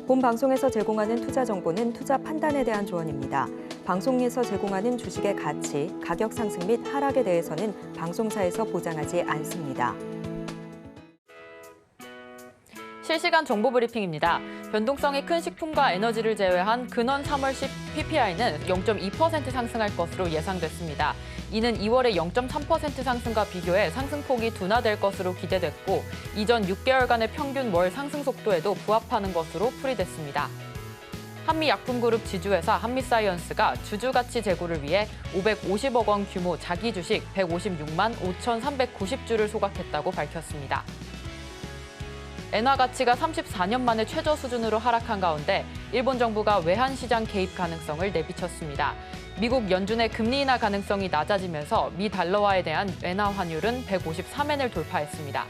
본 방송에서 제공하는 투자 정보는 투자 판단에 대한 조언입니다. 방송에서 제공하는 주식의 가치, 가격 상승 및 하락에 대해서는 방송사에서 보장하지 않습니다. 실시간 정보 브리핑입니다. 변동성이 큰 식품과 에너지를 제외한 근원 3월 PPI는 0.2% 상승할 것으로 예상됐습니다. 이는 2월의 0.3% 상승과 비교해 상승폭이 둔화될 것으로 기대됐고, 이전 6개월간의 평균 월 상승 속도에도 부합하는 것으로 풀이됐습니다. 한미약품그룹 지주회사 한미사이언스가 주주가치 제고를 위해 550억 원 규모 자기 주식 156만 5,390주를 소각했다고 밝혔습니다. 엔화 가치가 34년 만에 최저 수준으로 하락한 가운데 일본 정부가 외환시장 개입 가능성을 내비쳤습니다. 미국 연준의 금리 인하 가능성이 낮아지면서 미 달러화에 대한 엔화 환율은 153엔을 돌파했습니다.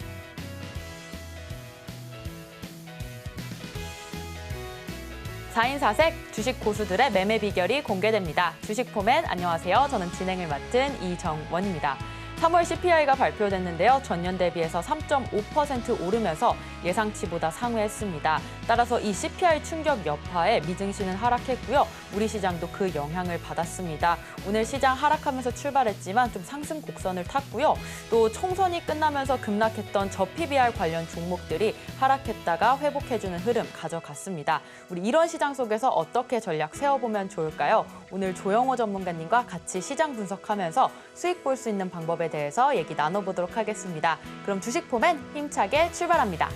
(4인 4색) 주식 고수들의 매매 비결이 공개됩니다. 주식 포맷 안녕하세요. 저는 진행을 맡은 이정원입니다. 3월 CPI가 발표됐는데요. 전년 대비해서 3.5% 오르면서 예상치보다 상회했습니다. 따라서 이 CPI 충격 여파에 미증시는 하락했고요. 우리 시장도 그 영향을 받았습니다. 오늘 시장 하락하면서 출발했지만 좀 상승 곡선을 탔고요. 또 총선이 끝나면서 급락했던 저PBR 관련 종목들이 하락했다가 회복해주는 흐름 가져갔습니다. 우리 이런 시장 속에서 어떻게 전략 세워보면 좋을까요? 오늘 조영호 전문가님과 같이 시장 분석하면서 수익 볼 수 있는 방법에 대해서 얘기 나눠보도록 하겠습니다. 그럼 주식 포맷 힘차게 출발합니다.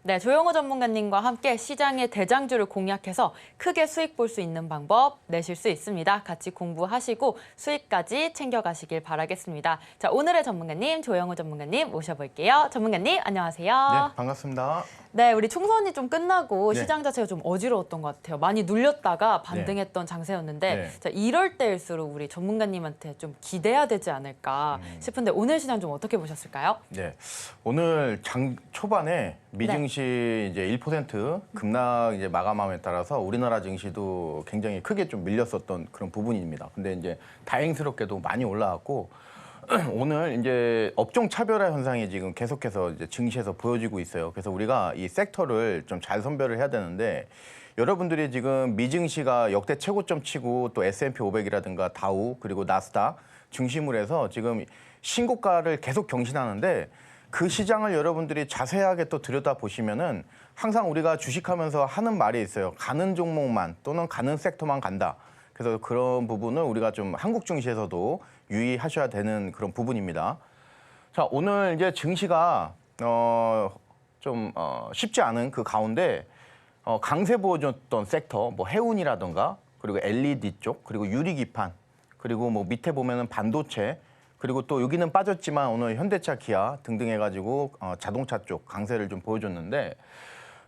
네, 조영호 전문가님과 함께 시장의 대장주를 공략해서 크게 수익 볼 수 있는 방법 내실 수 있습니다. 같이 공부하시고 수익까지 챙겨가시길 바라겠습니다. 자, 오늘의 전문가님, 조영호 전문가님 모셔볼게요. 전문가님, 안녕하세요. 네, 반갑습니다. 네, 우리 총선이 좀 끝나고 네. 시장 자체가 좀 어지러웠던 것 같아요. 많이 눌렸다가 반등했던 장세였는데 네. 자, 이럴 때일수록 우리 전문가님한테 좀 기대해야 되지 않을까 싶은데 오늘 시장 좀 어떻게 보셨을까요? 네, 오늘 장 초반에 미증시 이제 1% 급락 이제 마감함에 따라서 우리나라 증시도 굉장히 크게 좀 밀렸었던 그런 부분입니다. 근데 이제 다행스럽게도 많이 올라왔고 오늘 이제 업종 차별화 현상이 지금 계속해서 이제 증시에서 보여지고 있어요. 그래서 우리가 이 섹터를 좀 잘 선별을 해야 되는데 여러분들이 지금 미증시가 역대 최고점 치고 또 S&P 500이라든가 다우 그리고 나스닥 중심으로 해서 지금 신고가를 계속 경신하는데 그 시장을 여러분들이 자세하게 또 들여다보시면은 항상 우리가 주식하면서 하는 말이 있어요. 가는 종목만 또는 가는 섹터만 간다. 그래서 그런 부분을 우리가 좀 한국 증시에서도 유의하셔야 되는 그런 부분입니다. 자, 오늘 이제 증시가 쉽지 않은 그 가운데 강세 보여줬던 섹터, 뭐 해운이라든가 그리고 LED 쪽 그리고 유리기판 그리고 뭐 밑에 보면은 반도체 그리고 또 여기는 빠졌지만 오늘 현대차, 기아 등등 해가지고 자동차 쪽 강세를 좀 보여줬는데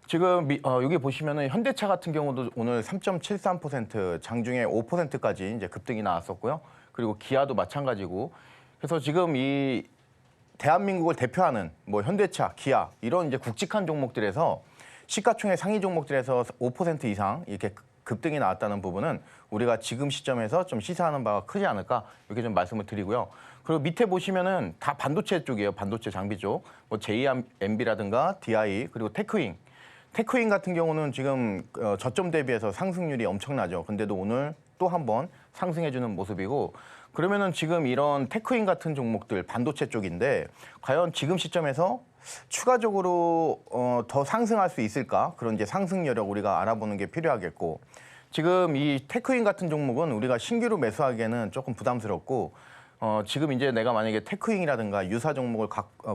지금 여기 보시면은 현대차 같은 경우도 오늘 3.73% 장중에 5%까지 이제 급등이 나왔었고요. 그리고 기아도 마찬가지고 그래서 지금 이 대한민국을 대표하는 뭐 현대차, 기아 이런 이제 굵직한 종목들에서 시가총액 상위 종목들에서 5% 이상 이렇게 급등이 나왔다는 부분은 우리가 지금 시점에서 좀 시사하는 바가 크지 않을까 이렇게 좀 말씀을 드리고요. 그리고 밑에 보시면은 다 반도체 쪽이에요. 반도체 장비 쪽. 뭐 JMB라든가 DI 그리고 테크윈 같은 경우는 지금 저점 대비해서 상승률이 엄청나죠. 근데도 오늘 또 한 번 상승해주는 모습이고 그러면은 지금 이런 테크윈 같은 종목들 반도체 쪽인데 과연 지금 시점에서 추가적으로 더 상승할 수 있을까? 그런 이제 상승 여력 우리가 알아보는 게 필요하겠고, 지금 이 테크인 같은 종목은 우리가 신규로 매수하기에는 조금 부담스럽고, 지금 이제 내가 만약에 테크인이라든가 유사 종목을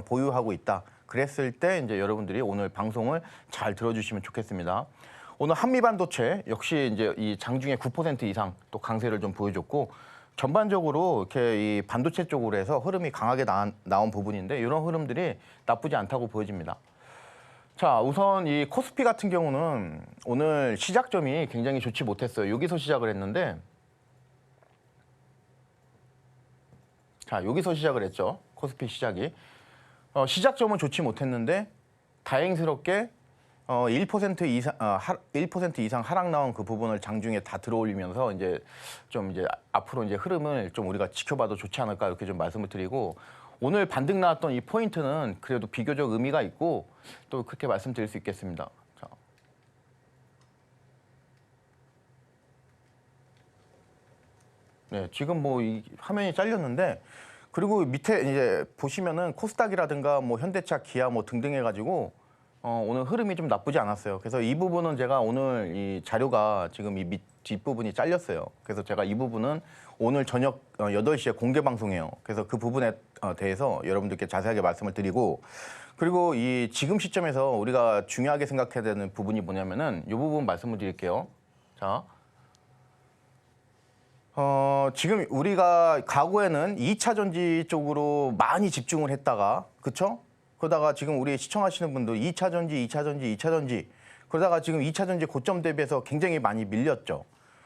보유하고 있다 그랬을 때 이제 여러분들이 오늘 방송을 잘 들어주시면 좋겠습니다. 오늘 한미반도체 역시 이제 이 장중에 9% 이상 또 강세를 좀 보여줬고, 전반적으로 이렇게 이 반도체 쪽으로 해서 흐름이 강하게 나온 부분인데 이런 흐름들이 나쁘지 않다고 보여집니다. 자, 우선 이 코스피 같은 경우는 오늘 시작점이 굉장히 좋지 못했어요. 여기서 시작을 했는데, 자, 여기서 시작을 했죠. 코스피 시작이. 시작점은 좋지 못했는데 다행스럽게 1% 이상 1% 이상 하락 나온 그 부분을 장중에 다 들어올리면서 이제 좀 이제 앞으로 이제 흐름을 좀 우리가 지켜봐도 좋지 않을까 이렇게 좀 말씀을 드리고, 오늘 반등 나왔던 이 포인트는 그래도 비교적 의미가 있고 또 그렇게 말씀드릴 수 있겠습니다. 자. 네, 지금 뭐 이 화면이 잘렸는데, 그리고 밑에 이제 보시면은 코스닥이라든가 뭐 현대차, 기아 뭐 등등 해가지고 오늘 흐름이 좀 나쁘지 않았어요. 그래서 이 부분은 제가 오늘 이 자료가 지금 이 뒷부분이 잘렸어요. 그래서 제가 이 부분은 오늘 저녁 8시에 공개 방송해요. 그래서 그 부분에 대해서 여러분들께 자세하게 말씀을 드리고, 그리고 이 지금 시점에서 우리가 중요하게 생각해야 되는 부분이 뭐냐면은 이 부분 말씀을 드릴게요. 자. 지금 우리가 과거에는 2차 전지 쪽으로 많이 집중을 했다가, 그쵸? 그러다가 지금 우리 시청하시는 분들 2차 전지, 2차 전지, 2차 전지, 그러다가 지금 2차 전지 고점 대비해서 굉장히 많이 밀렸죠.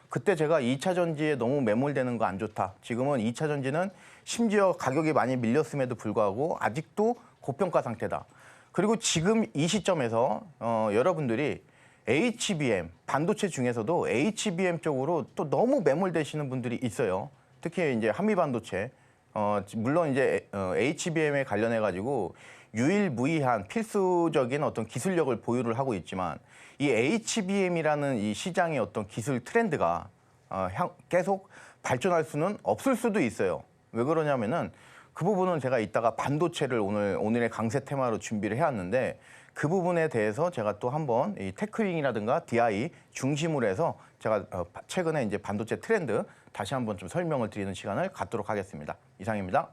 그때 제가 2차 전지에 너무 매몰되는 거 안 좋다. 지금은 2차 전지는 심지어 가격이 많이 밀렸음에도 불구하고 아직도 고평가 상태다. 그리고 지금 이 시점에서 여러분들이 HBM, 반도체 중에서도 HBM 쪽으로 또 너무 매몰되시는 분들이 있어요. 특히 이제 한미반도체. 물론 이제 HBM에 관련해 가지고 유일무이한 필수적인 어떤 기술력을 보유를 하고 있지만, 이 HBM이라는 이 시장의 어떤 기술 트렌드가 계속 발전할 수는 없을 수도 있어요. 왜 그러냐면은 그 부분은 제가 이따가 반도체를 오늘의 강세 테마로 준비를 해왔는데, 그 부분에 대해서 제가 또 한번 이 테크윙이라든가 DI 중심으로 해서 제가 최근에 이제 반도체 트렌드 다시 한번 좀 설명을 드리는 시간을 갖도록 하겠습니다. 이상입니다.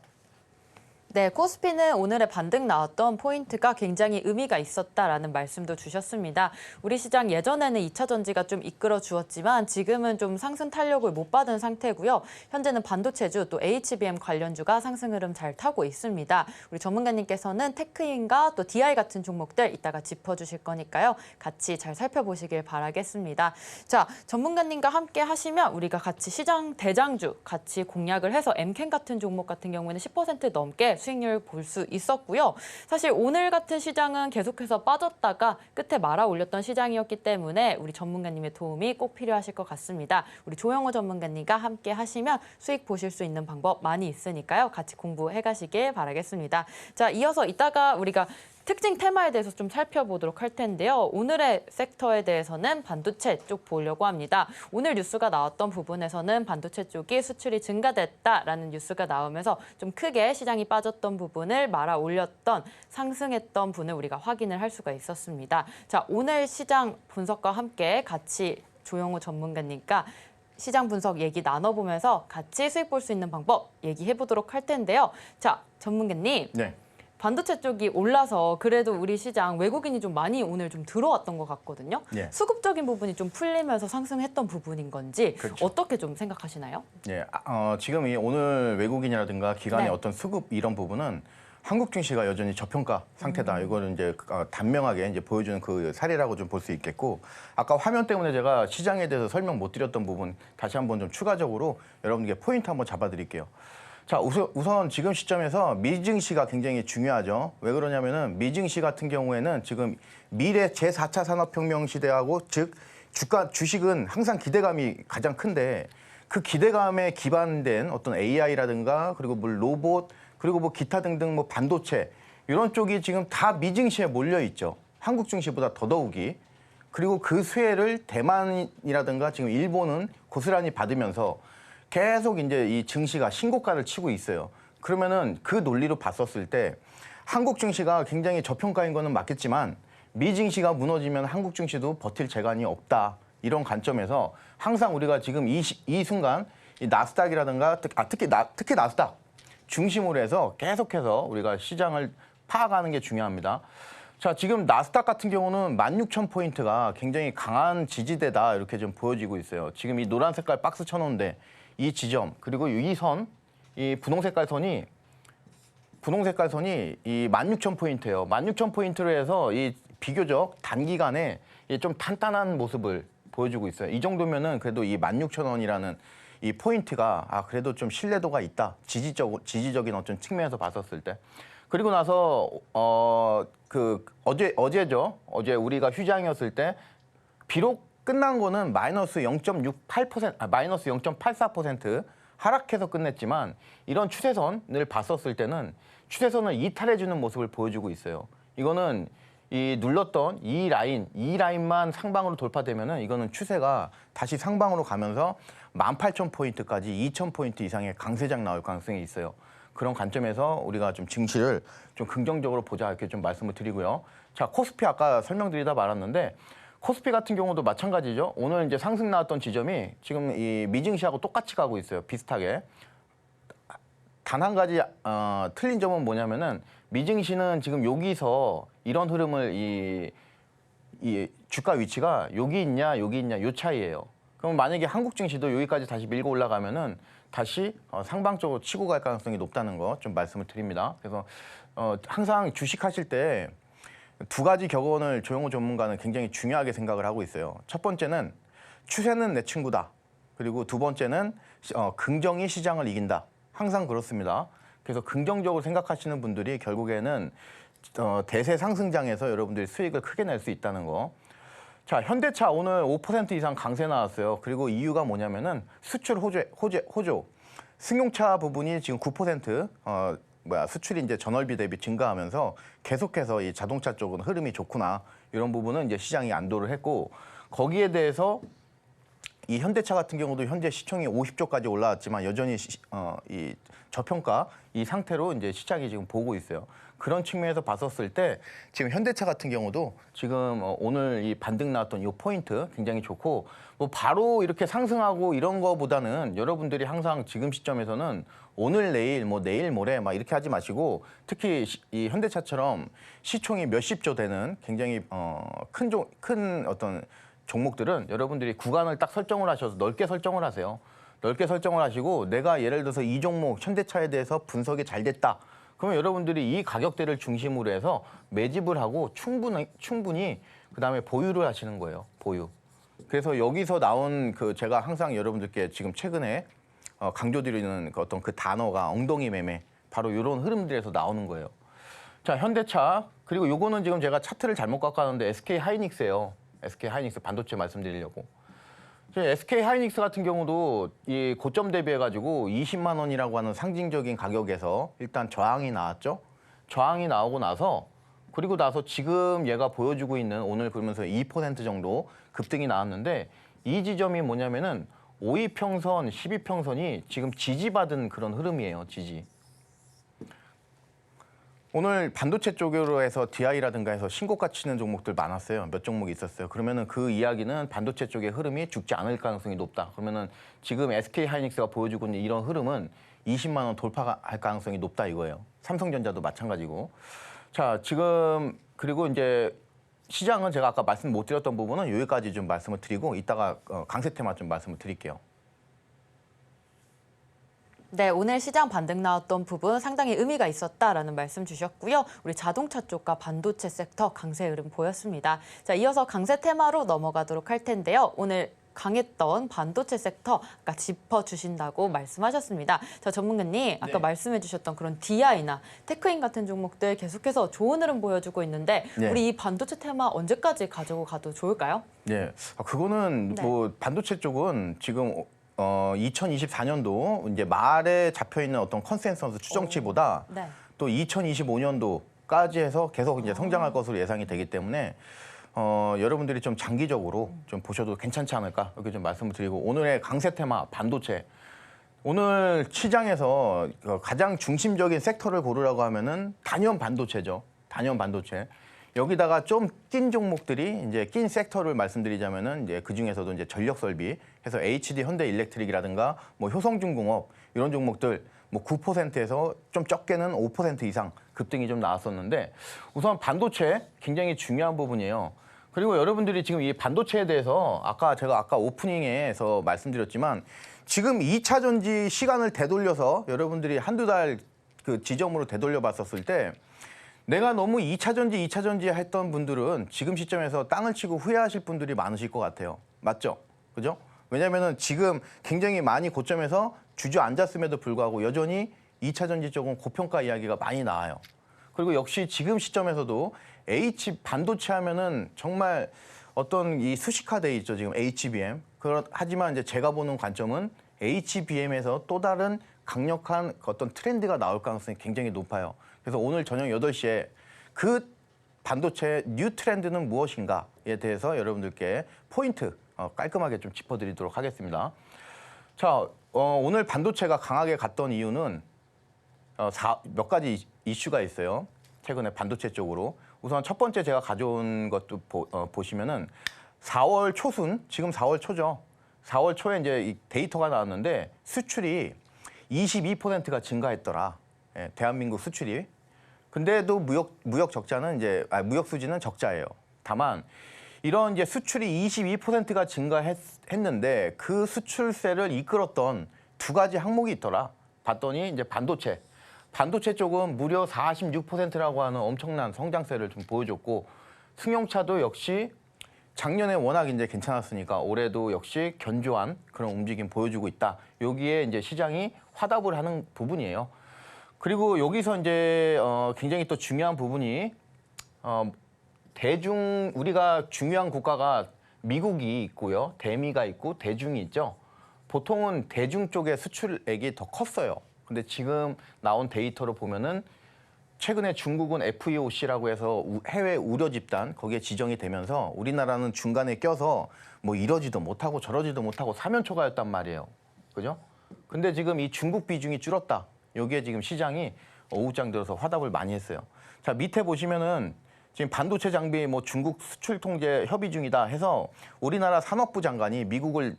네, 코스피는 오늘의 반등 나왔던 포인트가 굉장히 의미가 있었다라는 말씀도 주셨습니다. 우리 시장 예전에는 2차 전지가 좀 이끌어 주었지만 지금은 좀 상승 탄력을 못 받은 상태고요. 현재는 반도체주 또 HBM 관련주가 상승 흐름 잘 타고 있습니다. 우리 전문가님께서는 테크인과 또 DI 같은 종목들 이따가 짚어주실 거니까요. 같이 잘 살펴보시길 바라겠습니다. 자, 전문가님과 함께 하시면 우리가 같이 시장 대장주 같이 공략을 해서 엠캠 같은 종목 같은 경우에는 10% 넘게 수익률 볼 수 있었고요. 사실 오늘 같은 시장은 계속해서 빠졌다가 끝에 말아 올렸던 시장이었기 때문에 우리 전문가님의 도움이 꼭 필요하실 것 같습니다. 우리 조영호 전문가님과 함께 하시면 수익 보실 수 있는 방법 많이 있으니까요. 같이 공부해 가시길 바라겠습니다. 자, 이어서 이따가 우리가 특징 테마에 대해서 좀 살펴보도록 할 텐데요. 오늘의 섹터에 대해서는 반도체 쪽 보려고 합니다. 오늘 뉴스가 나왔던 부분에서는 반도체 쪽이 수출이 증가됐다라는 뉴스가 나오면서 좀 크게 시장이 빠졌던 부분을 말아 올렸던 상승했던 분을 우리가 확인을 할 수가 있었습니다. 자, 오늘 시장 분석과 함께 같이 조영호 전문가님과 시장 분석 얘기 나눠보면서 같이 수익 볼 수 있는 방법 얘기해 보도록 할 텐데요. 자, 전문가님. 네. 반도체 쪽이 올라서 그래도 우리 시장 외국인이 좀 많이 오늘 좀 들어왔던 것 같거든요. 예. 수급적인 부분이 좀 풀리면서 상승했던 부분인 건지 그렇죠. 어떻게 좀 생각하시나요? 예, 지금 이 오늘 외국인이라든가 기관의 네. 어떤 수급 이런 부분은 한국 증시가 여전히 저평가 상태다. 이거는 이제 단명하게 이제 보여주는 그 사례라고 좀 볼 수 있겠고, 아까 화면 때문에 제가 시장에 대해서 설명 못 드렸던 부분 다시 한번 좀 추가적으로 여러분께 포인트 한번 잡아드릴게요. 자, 우선 지금 시점에서 미증시가 굉장히 중요하죠. 왜 그러냐면은 미증시 같은 경우에는 지금 미래 제4차 산업혁명 시대하고 즉 주식은 항상 기대감이 가장 큰데, 그 기대감에 기반된 어떤 AI라든가 그리고 뭐 로봇 그리고 뭐 기타 등등 뭐 반도체 이런 쪽이 지금 다 미증시에 몰려 있죠. 한국 증시보다 더더욱이. 그리고 그 수혜를 대만이라든가 지금 일본은 고스란히 받으면서 계속 이제 이 증시가 신고가를 치고 있어요. 그러면은 그 논리로 봤었을 때 한국 증시가 굉장히 저평가인 거는 맞겠지만 미 증시가 무너지면 한국 증시도 버틸 재간이 없다. 이런 관점에서 항상 우리가 지금 이 순간 이 나스닥이라든가 특히 나스닥 중심으로 해서 계속해서 우리가 시장을 파악하는 게 중요합니다. 자, 지금 나스닥 같은 경우는 16,000포인트가 굉장히 강한 지지대다 이렇게 좀 보여지고 있어요. 지금 이 노란 색깔 박스 쳐놓은데 이 지점 그리고 이 선, 이 분홍 색깔 선이 이 16,000포인트예요. 16,000포인트로 해서 이 비교적 단기간에 좀 탄탄한 모습을 보여주고 있어요. 이 정도면은 그래도 이 16,000원이라는 이 포인트가 그래도 좀 신뢰도가 있다. 지지적인 어떤 측면에서 봤었을 때. 그리고 나서 어제죠. 어제 우리가 휴장이었을 때 비록 끝난 거는 마이너스 0.68%, 마이너스 0.84% 하락해서 끝냈지만 이런 추세선을 봤었을 때는 추세선을 이탈해주는 모습을 보여주고 있어요. 이거는 이 눌렀던 이 라인만 상방으로 돌파되면은 이거는 추세가 다시 상방으로 가면서 18,000포인트까지 2,000포인트 이상의 강세장 나올 가능성이 있어요. 그런 관점에서 우리가 좀 증시를 좀 긍정적으로 보자 이렇게 좀 말씀을 드리고요. 자, 코스피 아까 설명드리다 말았는데 코스피 같은 경우도 마찬가지죠. 오늘 이제 상승 나왔던 지점이 지금 이 미증시하고 똑같이 가고 있어요. 비슷하게. 단 한 가지 틀린 점은 뭐냐면은 미증시는 지금 여기서 이런 흐름을 이 주가 위치가 여기 있냐 요 차이예요. 그럼 만약에 한국 증시도 여기까지 다시 밀고 올라가면은 다시 상방적으로 치고 갈 가능성이 높다는 거 좀 말씀을 드립니다. 그래서 항상 주식하실 때 두 가지 격언을 조영호 전문가는 굉장히 중요하게 생각을 하고 있어요. 첫 번째는 추세는 내 친구다. 그리고 두 번째는 긍정이 시장을 이긴다. 항상 그렇습니다. 그래서 긍정적으로 생각하시는 분들이 결국에는 대세 상승장에서 여러분들이 수익을 크게 낼 수 있다는 거. 자, 현대차 오늘 5% 이상 강세 나왔어요. 그리고 이유가 뭐냐면은 수출 호조. 승용차 부분이 지금 9% 수출이 이제 전월비 대비 증가하면서 계속해서 이 자동차 쪽은 흐름이 좋구나. 이런 부분은 이제 시장이 안도를 했고 거기에 대해서 이 현대차 같은 경우도 현재 시총이 50조까지 올라왔지만 여전히 이 저평가 이 상태로 이제 시장이 지금 보고 있어요. 그런 측면에서 봤었을 때 지금 현대차 같은 경우도 지금 오늘 이 반등 나왔던 이 포인트 굉장히 좋고 뭐 바로 이렇게 상승하고 이런 거보다는 여러분들이 항상 지금 시점에서는 오늘 내일 뭐 내일 모레 막 이렇게 하지 마시고 특히 이 현대차처럼 시총이 몇십 조 되는 굉장히 큰 어떤 종목들은 여러분들이 구간을 딱 설정을 하셔서 넓게 설정을 하세요. 넓게 설정을 하시고 내가 예를 들어서 이 종목 현대차에 대해서 분석이 잘 됐다. 그러면 여러분들이 이 가격대를 중심으로 해서 매집을 하고 충분히 그다음에 보유를 하시는 거예요. 보유. 그래서 여기서 나온 제가 항상 여러분들께 지금 최근에 강조드리는 어떤 그 단어가 엉덩이 매매 바로 이런 흐름들에서 나오는 거예요. 자, 현대차 그리고 요거는 지금 제가 차트를 잘못 갖고 왔는데 SK 하이닉스예요. SK 하이닉스 반도체 말씀드리려고. SK 하이닉스 같은 경우도 이 고점 대비해가지고 20만 원이라고 하는 상징적인 가격에서 일단 저항이 나왔죠. 저항이 나오고 나서 그리고 나서 지금 얘가 보여주고 있는 오늘 그러면서 2% 정도 급등이 나왔는데 이 지점이 뭐냐면은 5위평선, 10위평선이 지금 지지받은 그런 흐름이에요. 지지. 오늘 반도체 쪽으로 해서 DI라든가 해서 신고가 치는 종목들 많았어요. 몇 종목이 있었어요. 그러면은 그 이야기는 반도체 쪽의 흐름이 죽지 않을 가능성이 높다. 그러면은 지금 SK 하이닉스가 보여주고 있는 이런 흐름은 20만 원 돌파할 가능성이 높다 이거예요. 삼성전자도 마찬가지고. 자, 지금 그리고 이제 시장은 제가 아까 말씀 못 드렸던 부분은 여기까지 좀 말씀을 드리고 이따가 강세 테마 좀 말씀을 드릴게요. 네, 오늘 시장 반등 나왔던 부분 상당히 의미가 있었다라는 말씀 주셨고요. 우리 자동차 쪽과 반도체 섹터 강세 흐름 보였습니다. 자, 이어서 강세 테마로 넘어가도록 할 텐데요. 오늘 강했던 반도체 섹터 아까 짚어주신다고 말씀하셨습니다. 자, 전문가님 아까 말씀해 주셨던 그런 DI나 테크인 같은 종목들 계속해서 좋은 흐름 보여주고 있는데 우리 이 반도체 테마 언제까지 가지고 가도 좋을까요? 네, 그거는 뭐 반도체 쪽은 지금 2024년도 이제 말에 잡혀 있는 어떤 컨센서스 추정치보다 또 2025년도까지 해서 계속 이제 성장할 것으로 예상이 되기 때문에 여러분들이 좀 장기적으로 좀 보셔도 괜찮지 않을까 이렇게 좀 말씀을 드리고 오늘의 강세 테마 반도체 오늘 시장에서 가장 중심적인 섹터를 고르라고 하면은 단연 반도체죠. 단연 반도체. 여기다가 좀 낀 종목들이 이제 낀 섹터를 말씀드리자면은 이제 그 중에서도 이제 전력 설비 해서 HD 현대일렉트릭이라든가 뭐 효성중공업 이런 종목들 뭐 9%에서 좀 적게는 5% 이상 급등이 좀 나왔었는데 우선 반도체 굉장히 중요한 부분이에요. 그리고 여러분들이 지금 이 반도체에 대해서 제가 아까 오프닝에서 말씀드렸지만 지금 2차 전지 시간을 되돌려서 여러분들이 한두 달 그 지점으로 되돌려 봤었을 때 내가 너무 2차 전지 했던 분들은 지금 시점에서 땅을 치고 후회하실 분들이 많으실 것 같아요. 맞죠? 그죠? 왜냐면은 지금 굉장히 많이 고점에서 주저앉았음에도 불구하고 여전히 2차 전지 쪽은 고평가 이야기가 많이 나와요. 그리고 역시 지금 시점에서도 반도체 하면은 정말 어떤 이 수식화돼 있죠. 지금 HBM. 하지만 이제 제가 보는 관점은 HBM에서 또 다른 강력한 어떤 트렌드가 나올 가능성이 굉장히 높아요. 그래서 오늘 저녁 8시에 그 반도체 뉴 트렌드는 무엇인가에 대해서 여러분들께 포인트 깔끔하게 좀 짚어드리도록 하겠습니다. 자, 오늘 반도체가 강하게 갔던 이유는 몇 가지 이슈가 있어요. 최근에 반도체 쪽으로. 우선 첫 번째 제가 가져온 것도 보시면은 4월 초순, 지금 4월 초죠. 4월 초에 이제 이 데이터가 나왔는데 수출이 22%가 증가했더라. 예, 대한민국 수출이. 근데도 무역 적자는 무역 수지는 적자예요. 다만 이런 이제 수출이 22%가 증가했는데 그 수출세를 이끌었던 두 가지 항목이 있더라. 봤더니 이제 반도체 쪽은 무려 46%라고 하는 엄청난 성장세를 좀 보여줬고 승용차도 역시 작년에 워낙 이제 괜찮았으니까 올해도 역시 견조한 그런 움직임 보여주고 있다. 여기에 이제 시장이 화답을 하는 부분이에요. 그리고 여기서 이제 굉장히 또 중요한 부분이 우리가 중요한 국가가 미국이 있고요. 대미가 있고 대중이 있죠. 보통은 대중 쪽의 수출액이 더 컸어요. 근데 지금 나온 데이터로 보면은 최근에 중국은 FEOC라고 해서 해외 우려 집단 거기에 지정이 되면서 우리나라는 중간에 껴서 뭐 이러지도 못하고 저러지도 못하고 사면초가였단 말이에요. 그죠? 근데 지금 이 중국 비중이 줄었다. 여기에 지금 시장이 오후장 들어서 화답을 많이 했어요. 자, 밑에 보시면은 지금 반도체 장비 뭐 중국 수출 통제 협의 중이다 해서 우리나라 산업부 장관이 미국을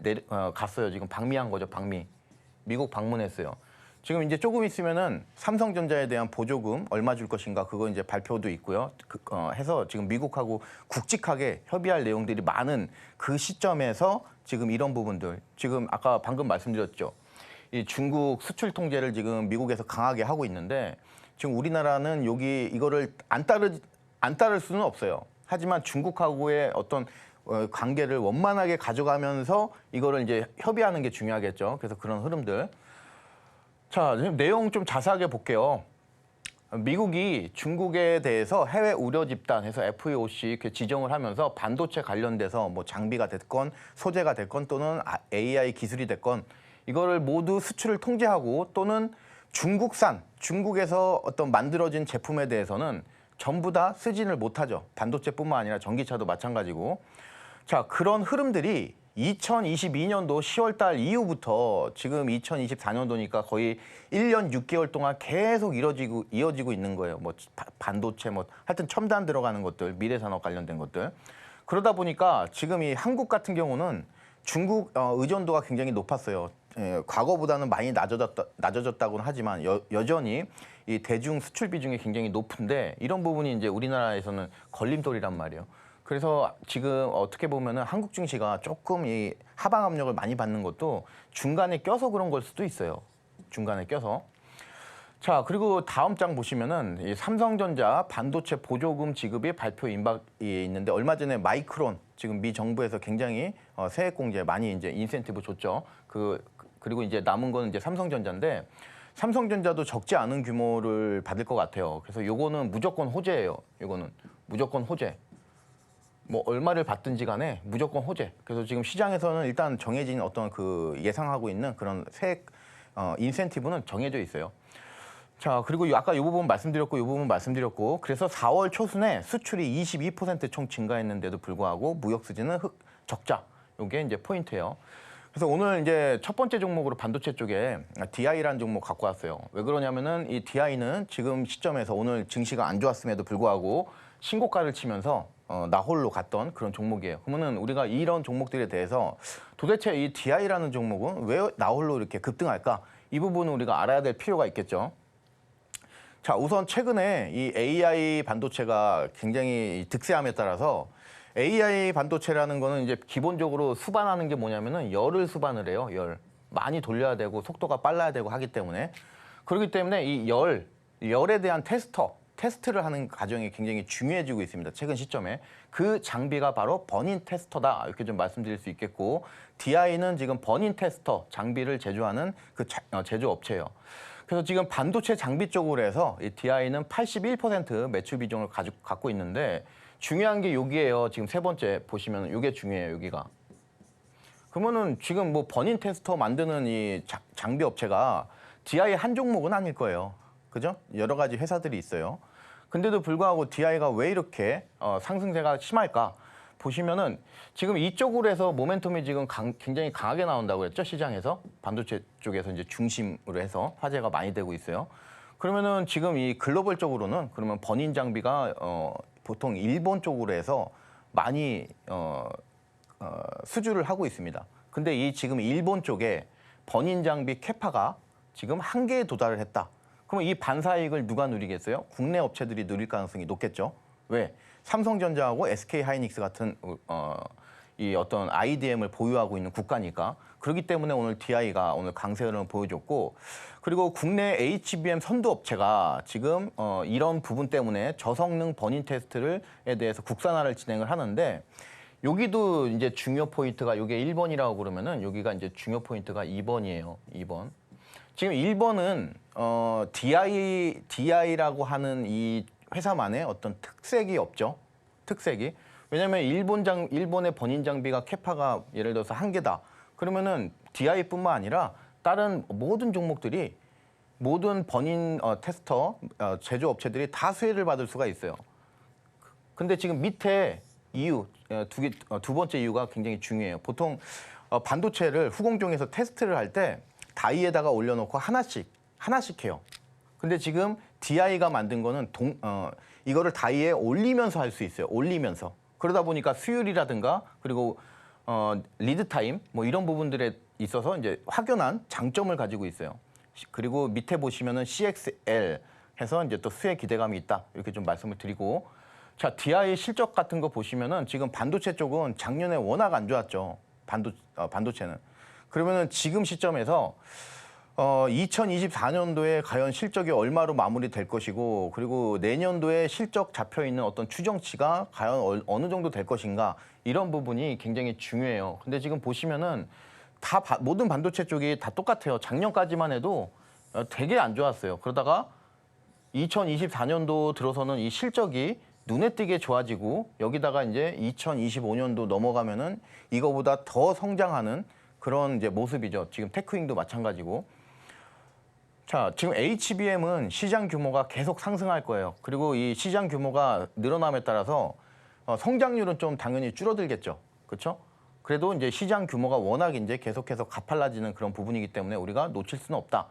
갔어요. 지금 방미한 거죠, 방미. 미국 방문했어요. 지금 이제 조금 있으면은 삼성전자에 대한 보조금 얼마 줄 것인가 그거 이제 발표도 있고요. 해서 지금 미국하고 굵직하게 협의할 내용들이 많은 그 시점에서 지금 이런 부분들 지금 아까 방금 말씀드렸죠. 이 중국 수출 통제를 지금 미국에서 강하게 하고 있는데 지금 우리나라는 이거를 안 따를 수는 없어요. 하지만 중국하고의 어떤 관계를 원만하게 가져가면서 이거를 이제 협의하는 게 중요하겠죠. 그래서 그런 흐름들. 자, 지금 내용 좀 자세하게 볼게요. 미국이 중국에 대해서 해외 우려 집단 해서 FEOC 이렇게 지정을 하면서 반도체 관련돼서 뭐 장비가 됐건 소재가 됐건 또는 AI 기술이 됐건 이거를 모두 수출을 통제하고 또는 중국에서 어떤 만들어진 제품에 대해서는 전부 다 수진을 못하죠. 반도체뿐만 아니라 전기차도 마찬가지고. 자, 그런 흐름들이 2022년도 10월 달 이후부터 지금 2024년도니까 거의 1년 6개월 동안 계속 이어지고 있는 거예요. 뭐 반도체 뭐 하여튼 첨단 들어가는 것들, 미래산업 관련된 것들. 그러다 보니까 지금 이 한국 같은 경우는 중국 의존도가 굉장히 높았어요. 예, 과거보다는 많이 낮아졌다고는 하지만 여전히 이 대중 수출 비중이 굉장히 높은데 이런 부분이 이제 우리나라에서는 걸림돌이란 말이에요. 그래서 지금 어떻게 보면은 한국 증시가 조금 이 하방 압력을 많이 받는 것도 중간에 껴서 그런 걸 수도 있어요. 중간에 껴서. 자, 그리고 다음 장 보시면은 이 삼성전자 반도체 보조금 지급이 발표 임박이 있는데 얼마 전에 마이크론 지금 미 정부에서 굉장히 세액 공제 많이 이제 인센티브 줬죠. 그리고 이제 남은 거는 이제 삼성전자인데 삼성전자도 적지 않은 규모를 받을 것 같아요. 그래서 요거는 무조건 호재예요. 요거는 무조건 호재. 뭐 얼마를 받든지 간에 무조건 호재. 그래서 지금 시장에서는 일단 정해진 어떤 그 예상하고 있는 그런 세액 인센티브는 정해져 있어요. 자, 그리고 아까 이 부분 말씀드렸고 이 부분 말씀드렸고 그래서 4월 초순에 수출이 22% 총 증가했는데도 불구하고 무역 수지는 적자. 이게 이제 포인트예요. 그래서 오늘 이제 첫 번째 종목으로 반도체 쪽에 DI라는 종목 갖고 왔어요. 왜 그러냐면은 이 DI는 지금 시점에서 오늘 증시가 안 좋았음에도 불구하고 신고가를 치면서 나홀로 갔던 그런 종목이에요. 그러면은 우리가 이런 종목들에 대해서 도대체 이 DI라는 종목은 왜 나홀로 이렇게 급등할까? 이 부분은 우리가 알아야 될 필요가 있겠죠. 자, 우선 최근에 이 AI 반도체가 굉장히 득세함에 따라서 AI 반도체라는 거는 이제 기본적으로 수반하는 게 뭐냐면은 열을 수반을 해요. 열. 많이 돌려야 되고 속도가 빨라야 되고 하기 때문에. 그렇기 때문에 이 열에 대한 테스트를 하는 과정이 굉장히 중요해지고 있습니다. 최근 시점에. 그 장비가 바로 버닌 테스터다. 이렇게 좀 말씀드릴 수 있겠고, DI는 지금 버닌 테스터 장비를 제조하는 그 제조업체예요. 그래서 지금 반도체 장비 쪽으로 해서 이 DI는 81% 매출 비중을 갖고 있는데, 중요한 게 여기에요. 지금 세 번째 보시면 이게 중요해요. 여기가. 그러면은 지금 뭐 버닌 테스터 만드는 이 장비 업체가 DI 한 종목은 아닐 거예요. 그죠? 여러 가지 회사들이 있어요. 근데도 불구하고 DI가 왜 이렇게 상승세가 심할까? 보시면은 지금 이쪽으로 해서 모멘텀이 지금 굉장히 강하게 나온다고 했죠. 시장에서. 반도체 쪽에서 이제 중심으로 해서 화제가 많이 되고 있어요. 그러면은 지금 이 글로벌적으로는 그러면 버닌 장비가 보통 일본 쪽으로 해서 많이 수주를 하고 있습니다. 근데 이 지금 일본 쪽에 버닌 장비 캐파가 지금 한계에 도달을 했다. 그러면 이 반사이익을 누가 누리겠어요? 국내 업체들이 누릴 가능성이 높겠죠. 왜? 삼성전자하고 SK하이닉스 같은 이 어떤 IDM을 보유하고 있는 국가니까. 그렇기 때문에 오늘 DI가 오늘 강세 흐름을 보여줬고, 그리고 국내 HBM 선두 업체가 지금 이런 부분 때문에 저성능 버닌 테스트에 대해서 국산화를 진행을 하는데, 여기도 이제 중요 포인트가 이게 1번이라고 그러면은 여기가 이제 중요 포인트가 2번이에요. 2번. 지금 1번은 DI라고 하는 이 회사만의 어떤 특색이 없죠. 특색이. 왜냐하면 일본의 버닌 장비가 캐파가 예를 들어서 한계다. 그러면은 DI뿐만 아니라 다른 모든 종목들이 모든 버닌 테스터 제조업체들이 다 수혜를 받을 수가 있어요. 근데 지금 밑에 이유 두 번째 이유가 굉장히 중요해요. 보통 반도체를 후공정에서 테스트를 할 때 다이에다가 올려놓고 하나씩 해요. 근데 지금 DI가 만든 거는 이거를 다이에 올리면서 할 수 있어요. 올리면서. 그러다 보니까 수율이라든가 그리고 리드 타임 뭐 이런 부분들에 있어서 이제 확연한 장점을 가지고 있어요. 그리고 밑에 보시면은 CXL 해서 이제 또 수혜 기대감이 있다. 이렇게 좀 말씀을 드리고, 자, DI 실적 같은 거 보시면은 지금 반도체 쪽은 작년에 워낙 안 좋았죠. 반도체는. 그러면은 지금 시점에서 2024년도에 과연 실적이 얼마로 마무리될 것이고, 그리고 내년도에 실적 잡혀 있는 어떤 추정치가 과연 어느 정도 될 것인가, 이런 부분이 굉장히 중요해요. 근데 지금 보시면은 모든 반도체 쪽이 다 똑같아요. 작년까지만 해도 되게 안 좋았어요. 그러다가 2024년도 들어서는 이 실적이 눈에 띄게 좋아지고, 여기다가 이제 2025년도 넘어가면은 이거보다 더 성장하는 그런 이제 모습이죠. 지금 테크윙도 마찬가지고. 자, 지금 HBM은 시장 규모가 계속 상승할 거예요. 그리고 이 시장 규모가 늘어남에 따라서 성장률은 좀 당연히 줄어들겠죠. 그렇죠? 그래도 이제 시장 규모가 워낙 이제 계속해서 가팔라지는 그런 부분이기 때문에 우리가 놓칠 수는 없다.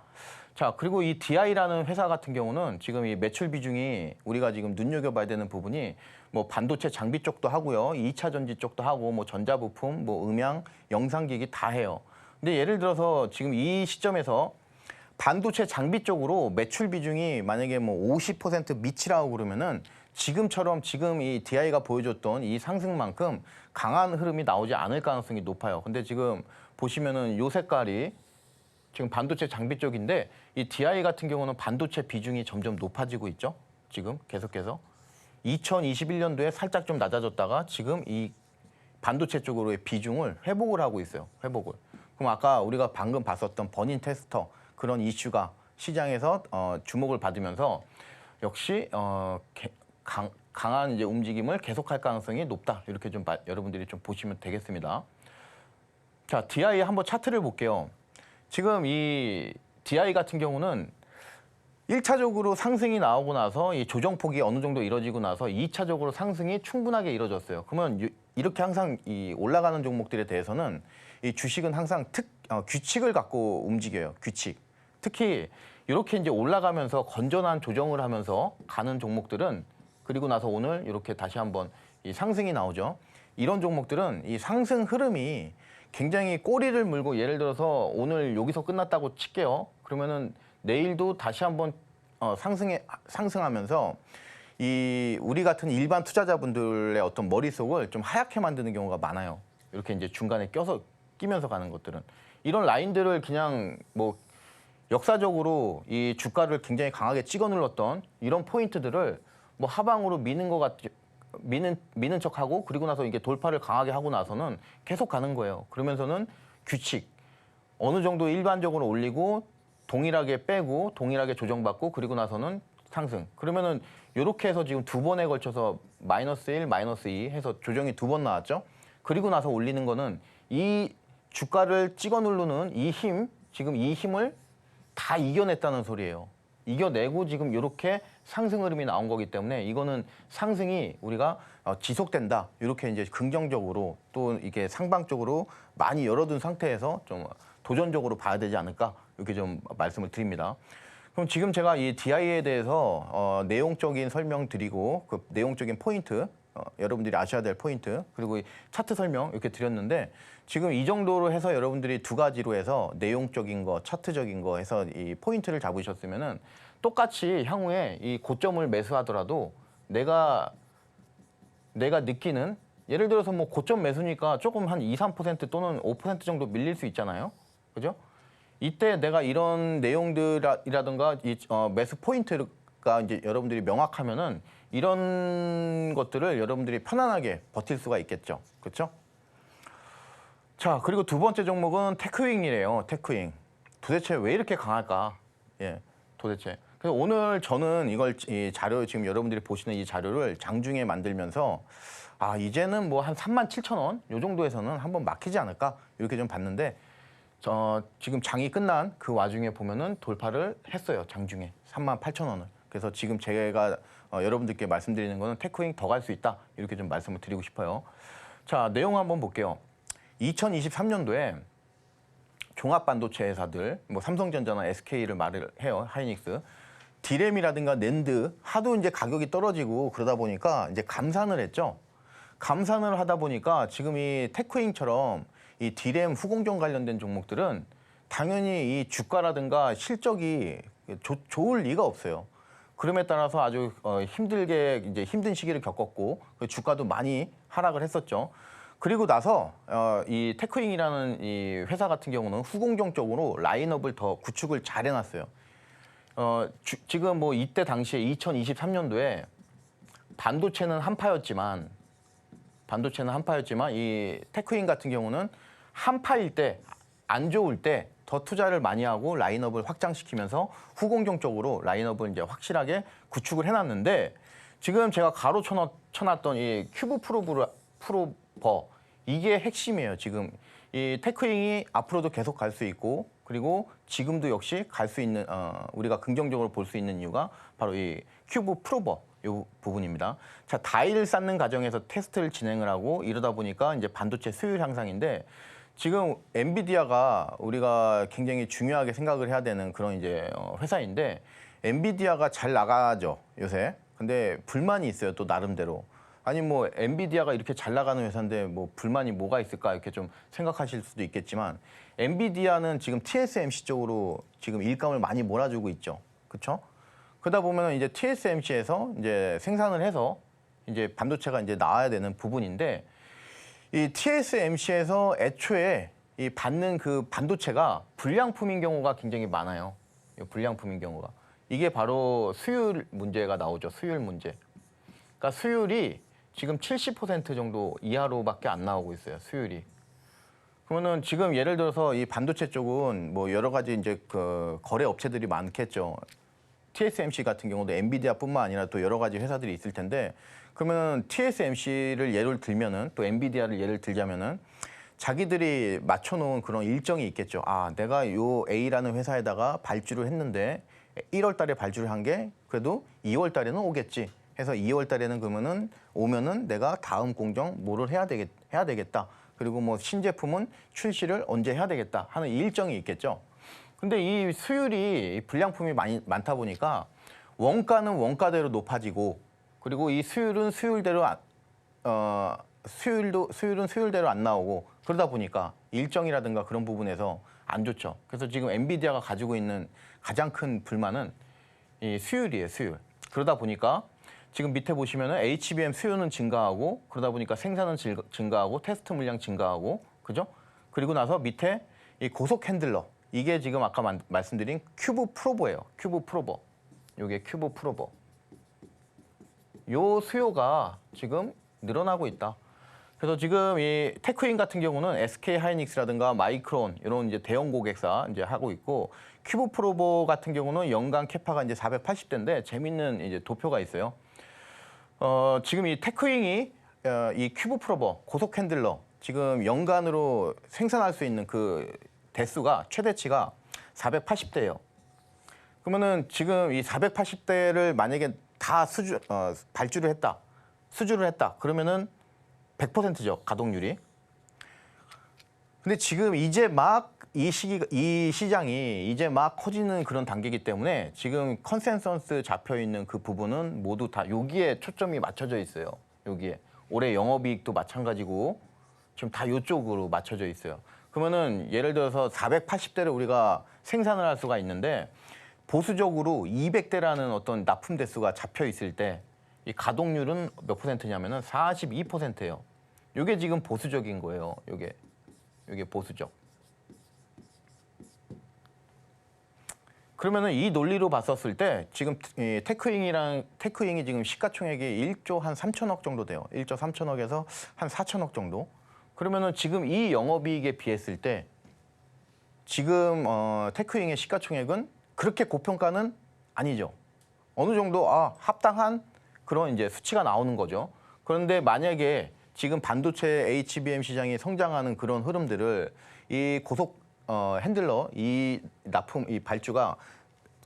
자, 그리고 이 DI라는 회사 같은 경우는 지금 이 매출 비중이 우리가 지금 눈여겨봐야 되는 부분이 뭐 반도체 장비 쪽도 하고요, 2차 전지 쪽도 하고, 뭐 전자부품, 뭐 음향, 영상기기 다 해요. 근데 예를 들어서 지금 이 시점에서 반도체 장비 쪽으로 매출 비중이 만약에 뭐 50% 밑이라고 그러면은 지금처럼 지금 이 DI가 보여줬던 이 상승만큼 강한 흐름이 나오지 않을 가능성이 높아요. 근데 지금 보시면은 요 색깔이 지금 반도체 장비 쪽인데, 이 DI 같은 경우는 반도체 비중이 점점 높아지고 있죠. 지금 계속해서 2021년도에 살짝 좀 낮아졌다가 지금 이 반도체 쪽으로의 비중을 회복을 하고 있어요. 회복을. 그럼 아까 우리가 방금 봤었던 버닌 테스터 그런 이슈가 시장에서 주목을 받으면서 역시 강한 이제 움직임을 계속할 가능성이 높다. 이렇게 좀 여러분들이 좀 보시면 되겠습니다. 자, DI 한번 차트를 볼게요. 지금 이 DI 같은 경우는 1차적으로 상승이 나오고 나서 이 조정폭이 어느 정도 이루어지고 나서 2차적으로 상승이 충분하게 이루어졌어요. 그러면 이렇게 항상 이 올라가는 종목들에 대해서는 이 주식은 항상 규칙을 갖고 움직여요. 규칙. 특히 이렇게 이제 올라가면서 건전한 조정을 하면서 가는 종목들은 그리고 나서 오늘 이렇게 다시 한번 이 상승이 나오죠. 이런 종목들은 이 상승 흐름이 굉장히 꼬리를 물고 예를 들어서 오늘 여기서 끝났다고 칠게요. 그러면은 내일도 다시 한번 상승하면서 이 우리 같은 일반 투자자분들의 어떤 머릿속을 좀 하얗게 만드는 경우가 많아요. 이렇게 이제 중간에 끼면서 가는 것들은 이런 라인들을 그냥 뭐 역사적으로 이 주가를 굉장히 강하게 찍어 눌렀던 이런 포인트들을 뭐 하방으로 미는 척하고 그리고 나서 이게 돌파를 강하게 하고 나서는 계속 가는 거예요. 그러면서는 규칙 어느 정도 일반적으로 올리고 동일하게 빼고 동일하게 조정받고 그리고 나서는 상승. 그러면은 이렇게 해서 지금 두 번에 걸쳐서 마이너스 1, 마이너스 2 해서 조정이 두 번 나왔죠. 그리고 나서 올리는 거는 이 주가를 찍어 누르는 지금 이 힘을 다 이겨냈다는 소리예요. 이겨내고 지금 이렇게 상승 흐름이 나온 거기 때문에 이거는 상승이 우리가 지속된다. 이렇게 이제 긍정적으로 또 이게 상방적으로 많이 열어둔 상태에서 좀 도전적으로 봐야 되지 않을까 이렇게 좀 말씀을 드립니다. 그럼 지금 제가 이 DI에 대해서 내용적인 설명 드리고 그 내용적인 포인트 여러분들이 아셔야 될 포인트 그리고 이 차트 설명 이렇게 드렸는데 지금 이 정도로 해서 여러분들이 두 가지로 해서 내용적인 거, 차트적인 거 해서 이 포인트를 잡으셨으면은 똑같이 향후에 이 고점을 매수하더라도 내가 느끼는 예를 들어서 뭐 고점 매수니까 조금 한 2, 3% 또는 5% 정도 밀릴 수 있잖아요. 그죠? 이때 내가 이런 내용들이라든가 이 매수 포인트가 이제 여러분들이 명확하면은 이런 것들을 여러분들이 편안하게 버틸 수가 있겠죠. 그렇죠? 자, 그리고 두 번째 종목은 테크윙이래요. 테크윙. 도대체 왜 이렇게 강할까? 예, 도대체. 그래서 오늘 저는 이 자료 지금 여러분들이 보시는 이 자료를 장중에 만들면서 아, 이제는 뭐 한 37,000원 요 정도에서는 한번 막히지 않을까? 이렇게 좀 봤는데 지금 장이 끝난 그 와중에 보면은 돌파를 했어요. 장중에 38,000원을. 그래서 지금 제가 여러분들께 말씀드리는 거는 테크윙 더 갈 수 있다. 이렇게 좀 말씀을 드리고 싶어요. 자, 내용 한번 볼게요. 2023년도에 종합반도체 회사들, 뭐 삼성전자나 SK를 말을 해요. 하이닉스. 디램이라든가 낸드 하도 이제 가격이 떨어지고 그러다 보니까 이제 감산을 했죠. 감산을 하다 보니까 지금 이 테크윙처럼 이 디램 후공정 관련된 종목들은 당연히 이 주가라든가 실적이 좋을 리가 없어요. 그럼에 따라서 아주 힘들게 이제 힘든 시기를 겪었고 그 주가도 많이 하락을 했었죠. 그리고 나서 이 테크윙이라는 이 회사 같은 경우는 후공정 쪽으로 라인업을 더 구축을 잘 해놨어요. 지금 뭐 이때 당시에 2023년도에 반도체는 한파였지만 이 테크윙 같은 경우는 한파일 때, 안 좋을 때 더 투자를 많이 하고 라인업을 확장시키면서 후공정 쪽으로 라인업을 이제 확실하게 구축을 해놨는데 지금 제가 가로 쳐놨던 이 큐브 프로버 이게 핵심이에요. 지금 이 테크윙이 앞으로도 계속 갈 수 있고 그리고 지금도 역시 갈 수 있는 우리가 긍정적으로 볼 수 있는 이유가 바로 이 큐브 프로버 이 부분입니다. 자, 다이를 쌓는 과정에서 테스트를 진행을 하고 이러다 보니까 이제 반도체 수율 향상인데 지금 엔비디아가 우리가 굉장히 중요하게 생각을 해야 되는 그런 이제 회사인데 엔비디아가 잘 나가죠 요새. 근데 불만이 있어요 또 나름대로. 아니 뭐 엔비디아가 이렇게 잘 나가는 회사인데 뭐 불만이 뭐가 있을까 이렇게 좀 생각하실 수도 있겠지만 엔비디아는 지금 TSMC 쪽으로 지금 일감을 많이 몰아주고 있죠. 그렇죠? 그러다 보면 이제 TSMC에서 이제 생산을 해서 이제 반도체가 이제 나와야 되는 부분인데 이 TSMC에서 애초에 이 받는 그 반도체가 불량품인 경우가 굉장히 많아요. 불량품인 경우가. 이게 바로 수율 문제가 나오죠. 수율 문제. 그러니까 수율이 지금 70% 정도 이하로밖에 안 나오고 있어요. 수율이. 그러면은 지금 예를 들어서 이 반도체 쪽은 뭐 여러 가지 이제 그 거래 업체들이 많겠죠. TSMC 같은 경우도 엔비디아뿐만 아니라 또 여러 가지 회사들이 있을 텐데 그러면 TSMC를 예를 들면은 또 엔비디아를 예를 들자면은 자기들이 맞춰놓은 그런 일정이 있겠죠. 아, 내가 요 A라는 회사에다가 발주를 했는데 1월 달에 발주를 한 게 그래도 2월 달에는 오겠지. 해서 2월 달에는 그러면은 오면은 내가 다음 공정 뭐를 해야 되겠다. 그리고 뭐 신제품은 출시를 언제 해야 되겠다 하는 일정이 있겠죠. 근데 이 수율이 불량품이 많다 보니까 원가는 원가대로 높아지고 그리고 이 수율은 수율대로 수율은 수율대로 안 나오고 그러다 보니까 일정이라든가 그런 부분에서 안 좋죠. 그래서 지금 엔비디아가 가지고 있는 가장 큰 불만은 이 수율이에요, 수율. 그러다 보니까 지금 밑에 보시면은 HBM 수요는 증가하고 그러다 보니까 생산은 증가하고 테스트 물량 증가하고 그죠? 그리고 나서 밑에 이 고속 핸들러 이게 지금 아까 말씀드린 큐브 프로버예요. 큐브 프로버. 요게 큐브 프로버. 요 수요가 지금 늘어나고 있다. 그래서 지금 이 테크인 같은 경우는 SK 하이닉스라든가 마이크론 이런 이제 대형 고객사 이제 하고 있고 큐브 프로버 같은 경우는 연간 캐파가 이제 480대인데 재밌는 이제 도표가 있어요. 지금 이 테크잉이 이 큐브 프로버 고속 핸들러 지금 연간으로 생산할 수 있는 그 대수가 최대치가 480대예요. 그러면은 지금 이 480대를 만약에 다 발주를 했다, 수주를 했다. 그러면은 100%죠 가동률이. 근데 지금 이제 막 이 시장이 이제 막 커지는 그런 단계이기 때문에 지금 컨센서스 잡혀 있는 그 부분은 모두 다 여기에 초점이 맞춰져 있어요. 여기에 올해 영업이익도 마찬가지고 지금 다 이쪽으로 맞춰져 있어요. 그러면은 예를 들어서 480대를 우리가 생산을 할 수가 있는데 보수적으로 200대라는 어떤 납품 대수가 잡혀 있을 때 이 가동률은 몇 %냐면은 42%예요. 이게 지금 보수적인 거예요. 이게 보수적. 그러면은 이 논리로 봤었을 때 지금 테크잉이 지금 시가총액이 1조 한 3천억 정도 돼요. 1조 3천억에서 한 4천억 정도. 그러면은 지금 이 영업이익에 비했을 때 지금 테크잉의 시가총액은 그렇게 고평가는 아니죠. 어느 정도 합당한 그런 이제 수치가 나오는 거죠. 그런데 만약에 지금 반도체 HBM 시장이 성장하는 그런 흐름들을 이 고속 핸들러 이 납품 이 발주가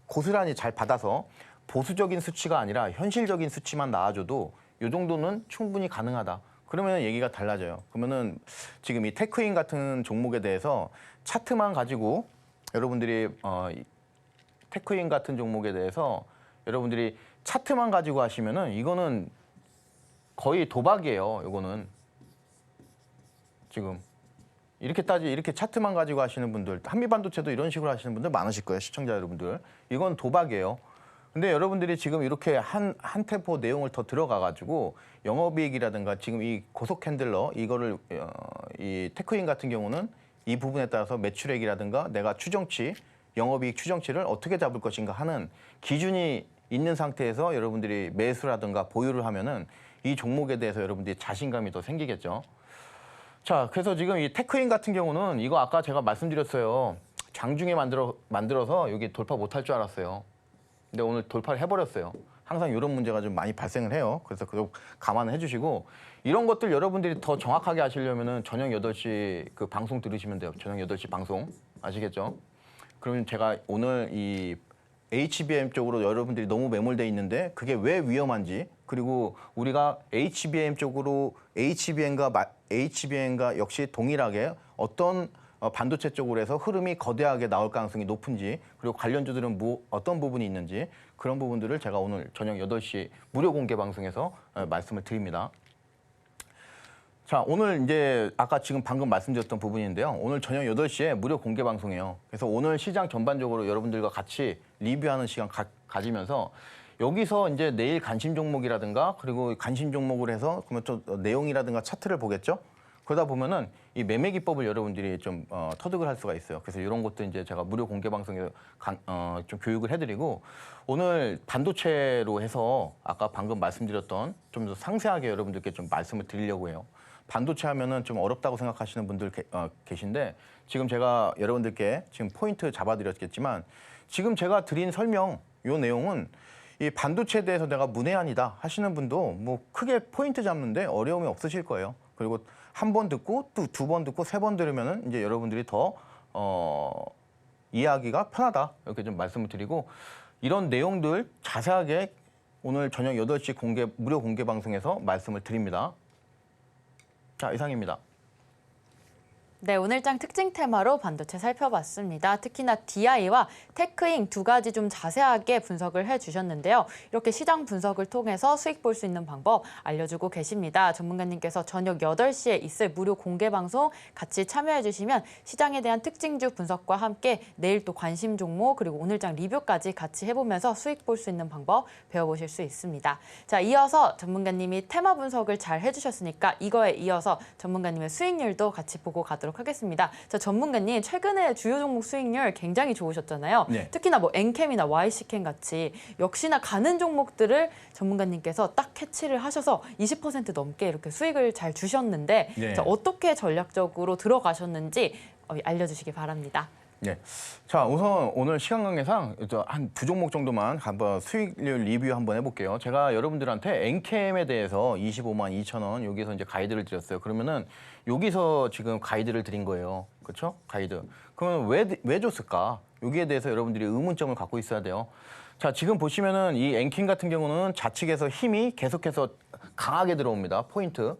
고스란히 잘 받아서 보수적인 수치가 아니라 현실적인 수치만 나와줘도 이 정도는 충분히 가능하다. 그러면 얘기가 달라져요. 그러면은 지금 이 테크인 같은 종목에 대해서 차트만 가지고 여러분들이 테크인 같은 종목에 대해서 여러분들이 차트만 가지고 하시면은 이거는 거의 도박이에요. 이거는 지금 이렇게 차트만 가지고 하시는 분들, 한미반도체도 이런 식으로 하시는 분들 많으실 거예요. 시청자 여러분들. 이건 도박이에요. 근데 여러분들이 지금 이렇게 한 템포 내용을 더 들어가가지고 영업이익이라든가 지금 이 고속 핸들러 이거를 이 테크인 같은 경우는 이 부분에 따라서 매출액이라든가 내가 추정치, 영업이익 추정치를 어떻게 잡을 것인가 하는 기준이 있는 상태에서 여러분들이 매수라든가 보유를 하면은 이 종목에 대해서 여러분들이 자신감이 더 생기겠죠. 자, 그래서 지금 이 테크인 같은 경우는 이거 아까 제가 말씀드렸어요. 장중에 만들어서 여기 돌파 못할 줄 알았어요. 근데 오늘 돌파를 해버렸어요. 항상 이런 문제가 좀 많이 발생을 해요. 그래서 그거 감안을 해주시고 이런 것들 여러분들이 더 정확하게 하시려면은 저녁 8시 그 방송 들으시면 돼요. 저녁 8시 방송 아시겠죠? 그러면 제가 오늘 이 HBM 쪽으로 여러분들이 너무 매몰돼 있는데 그게 왜 위험한지 그리고 우리가 HBM 쪽으로 HBM과 역시 동일하게 어떤 반도체 쪽으로 해서 흐름이 거대하게 나올 가능성이 높은지 그리고 관련주들은 어떤 부분이 있는지 그런 부분들을 제가 오늘 저녁 8시 무료 공개 방송에서 말씀을 드립니다. 자, 오늘 이제 아까 지금 방금 말씀드렸던 부분인데요. 오늘 저녁 8시에 무료 공개 방송이에요. 그래서 오늘 시장 전반적으로 여러분들과 같이 리뷰하는 시간 가지면서 여기서 이제 내일 관심 종목이라든가 그리고 관심 종목을 해서 그러면 또 내용이라든가 차트를 보겠죠. 그러다 보면은 이 매매 기법을 여러분들이 좀 터득을 할 수가 있어요. 그래서 이런 것도 이제 제가 무료 공개 방송에서 좀 교육을 해드리고 오늘 반도체로 해서 아까 방금 말씀드렸던 좀 더 상세하게 여러분들께 좀 말씀을 드리려고 해요. 반도체 하면은 좀 어렵다고 생각하시는 분들 계신데 지금 제가 여러분들께 지금 포인트 잡아드렸겠지만 지금 제가 드린 설명 요 내용은 이 반도체에 대해서 내가 문외한이다 하시는 분도 뭐 크게 포인트 잡는데 어려움이 없으실 거예요. 그리고 한 번 듣고 또 두 번 듣고 세 번 들으면은 이제 여러분들이 더 이해하기가 편하다 이렇게 좀 말씀을 드리고 이런 내용들 자세하게 오늘 저녁 8시 무료 공개 방송에서 말씀을 드립니다. 자, 이상입니다. 네, 오늘장 특징 테마로 반도체 살펴봤습니다. 특히나 DI와 테크잉 두 가지 좀 자세하게 분석을 해주셨는데요. 이렇게 시장 분석을 통해서 수익 볼 수 있는 방법 알려주고 계십니다. 전문가님께서 저녁 8시에 있을 무료 공개 방송 같이 참여해 주시면 시장에 대한 특징주 분석과 함께 내일 또 관심 종목 그리고 오늘장 리뷰까지 같이 해보면서 수익 볼 수 있는 방법 배워보실 수 있습니다. 자, 이어서 전문가님이 테마 분석을 잘 해주셨으니까 이거에 이어서 전문가님의 수익률도 같이 보고 가도록 하겠습니다. 자, 전문가님 최근에 주요 종목 수익률 굉장히 좋으셨잖아요. 네. 특히나 뭐 엔캠이나 YC캠 같이 역시나 가는 종목들을 전문가님께서 딱 캐치를 하셔서 20% 넘게 이렇게 수익을 잘 주셨는데 네. 자, 어떻게 전략적으로 들어가셨는지 알려주시기 바랍니다. 네. 자, 우선 오늘 시간 관계상 한 두 종목 정도만 한번 수익률 리뷰 한번 해볼게요. 제가 여러분들한테 엔캠에 대해서 25만 2천 원 여기서 이제 가이드를 드렸어요. 그러면은 여기서 지금 가이드를 드린 거예요. 그렇죠? 가이드. 그러면 왜 줬을까? 여기에 대해서 여러분들이 의문점을 갖고 있어야 돼요. 자, 지금 보시면은 이 엔캠 같은 경우는 좌측에서 힘이 계속해서 강하게 들어옵니다. 포인트.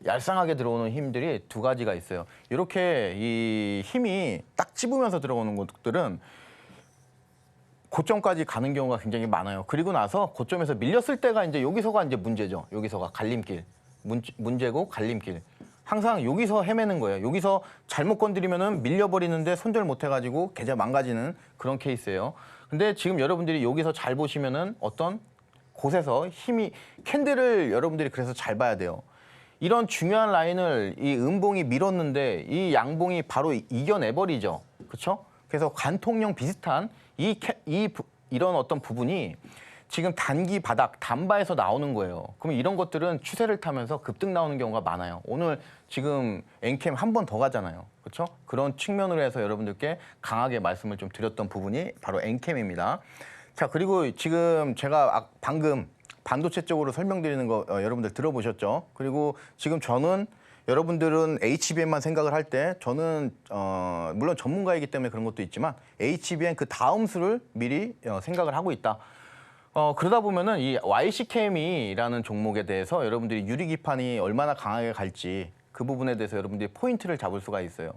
얄쌍하게 들어오는 힘들이 두 가지가 있어요. 이렇게 이 힘이 딱 찝으면서 들어오는 것들은 고점까지 가는 경우가 굉장히 많아요. 그리고 나서 고점에서 밀렸을 때가 이제 여기서가 이제 문제죠. 여기서가 갈림길. 문제고 갈림길. 항상 여기서 헤매는 거예요. 여기서 잘못 건드리면은 밀려버리는데 손절 못 해가지고 계좌 망가지는 그런 케이스예요. 근데 지금 여러분들이 여기서 잘 보시면은 어떤 곳에서 힘이 캔들을 여러분들이 그래서 잘 봐야 돼요. 이런 중요한 라인을 이 음봉이 밀었는데 이 양봉이 바로 이겨내버리죠. 그렇죠? 그래서 관통령 비슷한 이런 어떤 부분이 지금 단기 바닥, 단바에서 나오는 거예요. 그럼 이런 것들은 추세를 타면서 급등 나오는 경우가 많아요. 오늘 지금 엔캠 한 번 더 가잖아요. 그렇죠? 그런 측면으로 해서 여러분들께 강하게 말씀을 좀 드렸던 부분이 바로 엔캠입니다. 자, 그리고 지금 제가 방금 반도체 쪽으로 설명드리는 거 여러분들 들어보셨죠? 그리고 지금 저는 여러분들은 HBM만 생각을 할 때 저는 물론 전문가이기 때문에 그런 것도 있지만 HBM 그 다음 수를 미리 생각을 하고 있다. 그러다 보면은 이 YC캠이라는 종목에 대해서 여러분들이 유리기판이 얼마나 강하게 갈지 그 부분에 대해서 여러분들이 포인트를 잡을 수가 있어요.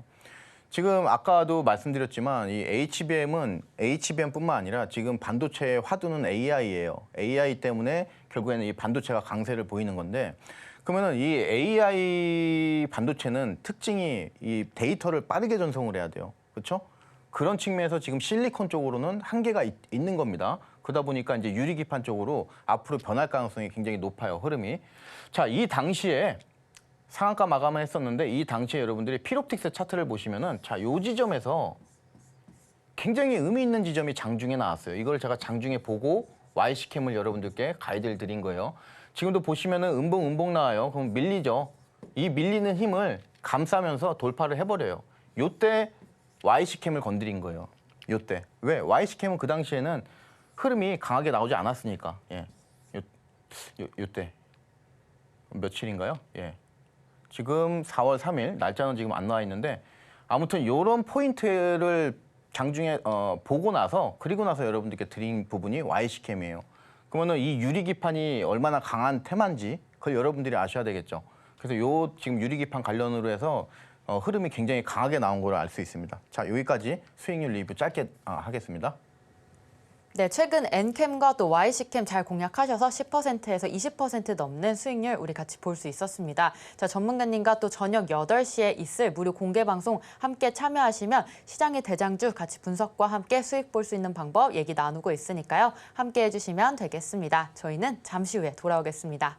지금 아까도 말씀드렸지만 이 HBM은 HBM뿐만 아니라 지금 반도체의 화두는 AI예요. AI 때문에 결국에는 이 반도체가 강세를 보이는 건데 그러면은 이 AI 반도체는 특징이 이 데이터를 빠르게 전송을 해야 돼요. 그렇죠? 그런 측면에서 지금 실리콘 쪽으로는 한계가 있는 겁니다. 그러다 보니까 이제 유리기판 쪽으로 앞으로 변할 가능성이 굉장히 높아요. 흐름이. 자, 이 당시에 상한가 마감을 했었는데 이 당시에 여러분들이 필옵틱스 차트를 보시면은 자, 요 지점에서 굉장히 의미 있는 지점이 장중에 나왔어요. 이걸 제가 장중에 보고 YC캠을 여러분들께 가이드를 드린 거예요. 지금도 보시면은 음봉 나와요. 그럼 밀리죠. 이 밀리는 힘을 감싸면서 돌파를 해버려요. 요때 YC캠을 건드린 거예요. 요때. 왜? YC캠은 그 당시에는 흐름이 강하게 나오지 않았으니까. 예. 요때. 며칠인가요? 예. 지금 4월 3일 날짜는 지금 안 나와 있는데 아무튼 이런 포인트를 장중에 보고 나서 그리고 나서 여러분들께 드린 부분이 YC캠이에요. 그러면은 이 유리기판이 얼마나 강한 테마인지 그걸 여러분들이 아셔야 되겠죠. 그래서 요 지금 유리기판 관련으로 해서 흐름이 굉장히 강하게 나온 걸 알 수 있습니다. 자, 여기까지 수익률 리뷰 짧게 하겠습니다. 네, 최근 엔캠과 또 YC캠 잘 공략하셔서 10%에서 20% 넘는 수익률 우리 같이 볼 수 있었습니다. 자, 전문가님과 또 저녁 8시에 있을 무료 공개 방송 함께 참여하시면 시장의 대장주 같이 분석과 함께 수익 볼 수 있는 방법 얘기 나누고 있으니까요. 함께 해주시면 되겠습니다. 저희는 잠시 후에 돌아오겠습니다.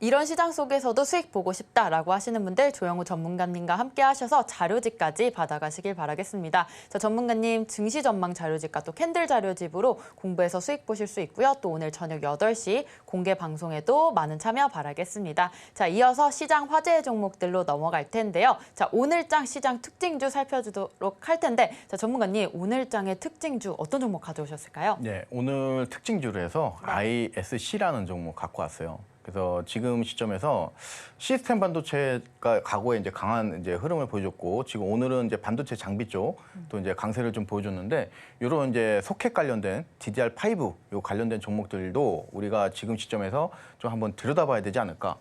이런 시장 속에서도 수익 보고 싶다라고 하시는 분들 조영우 전문가님과 함께 하셔서 자료집까지 받아가시길 바라겠습니다. 자, 전문가님 증시 전망 자료집과 또 캔들 자료집으로 공부해서 수익 보실 수 있고요. 또 오늘 저녁 8시 공개 방송에도 많은 참여 바라겠습니다. 자, 이어서 시장 화제의 종목들로 넘어갈 텐데요. 자, 오늘장 시장 특징주 살펴주도록 할 텐데 자, 전문가님 오늘장의 특징주 어떤 종목 가져오셨을까요? 네, 오늘 특징주로 해서 ISC라는 종목 갖고 왔어요. 그래서 지금 시점에서 시스템 반도체가 과거에 이제 강한 이제 흐름을 보여줬고 지금 오늘은 이제 반도체 장비 쪽 또 이제 강세를 좀 보여줬는데 이런 이제 소켓 관련된 DDR5 요 관련된 종목들도 우리가 지금 시점에서 좀 한번 들여다봐야 되지 않을까.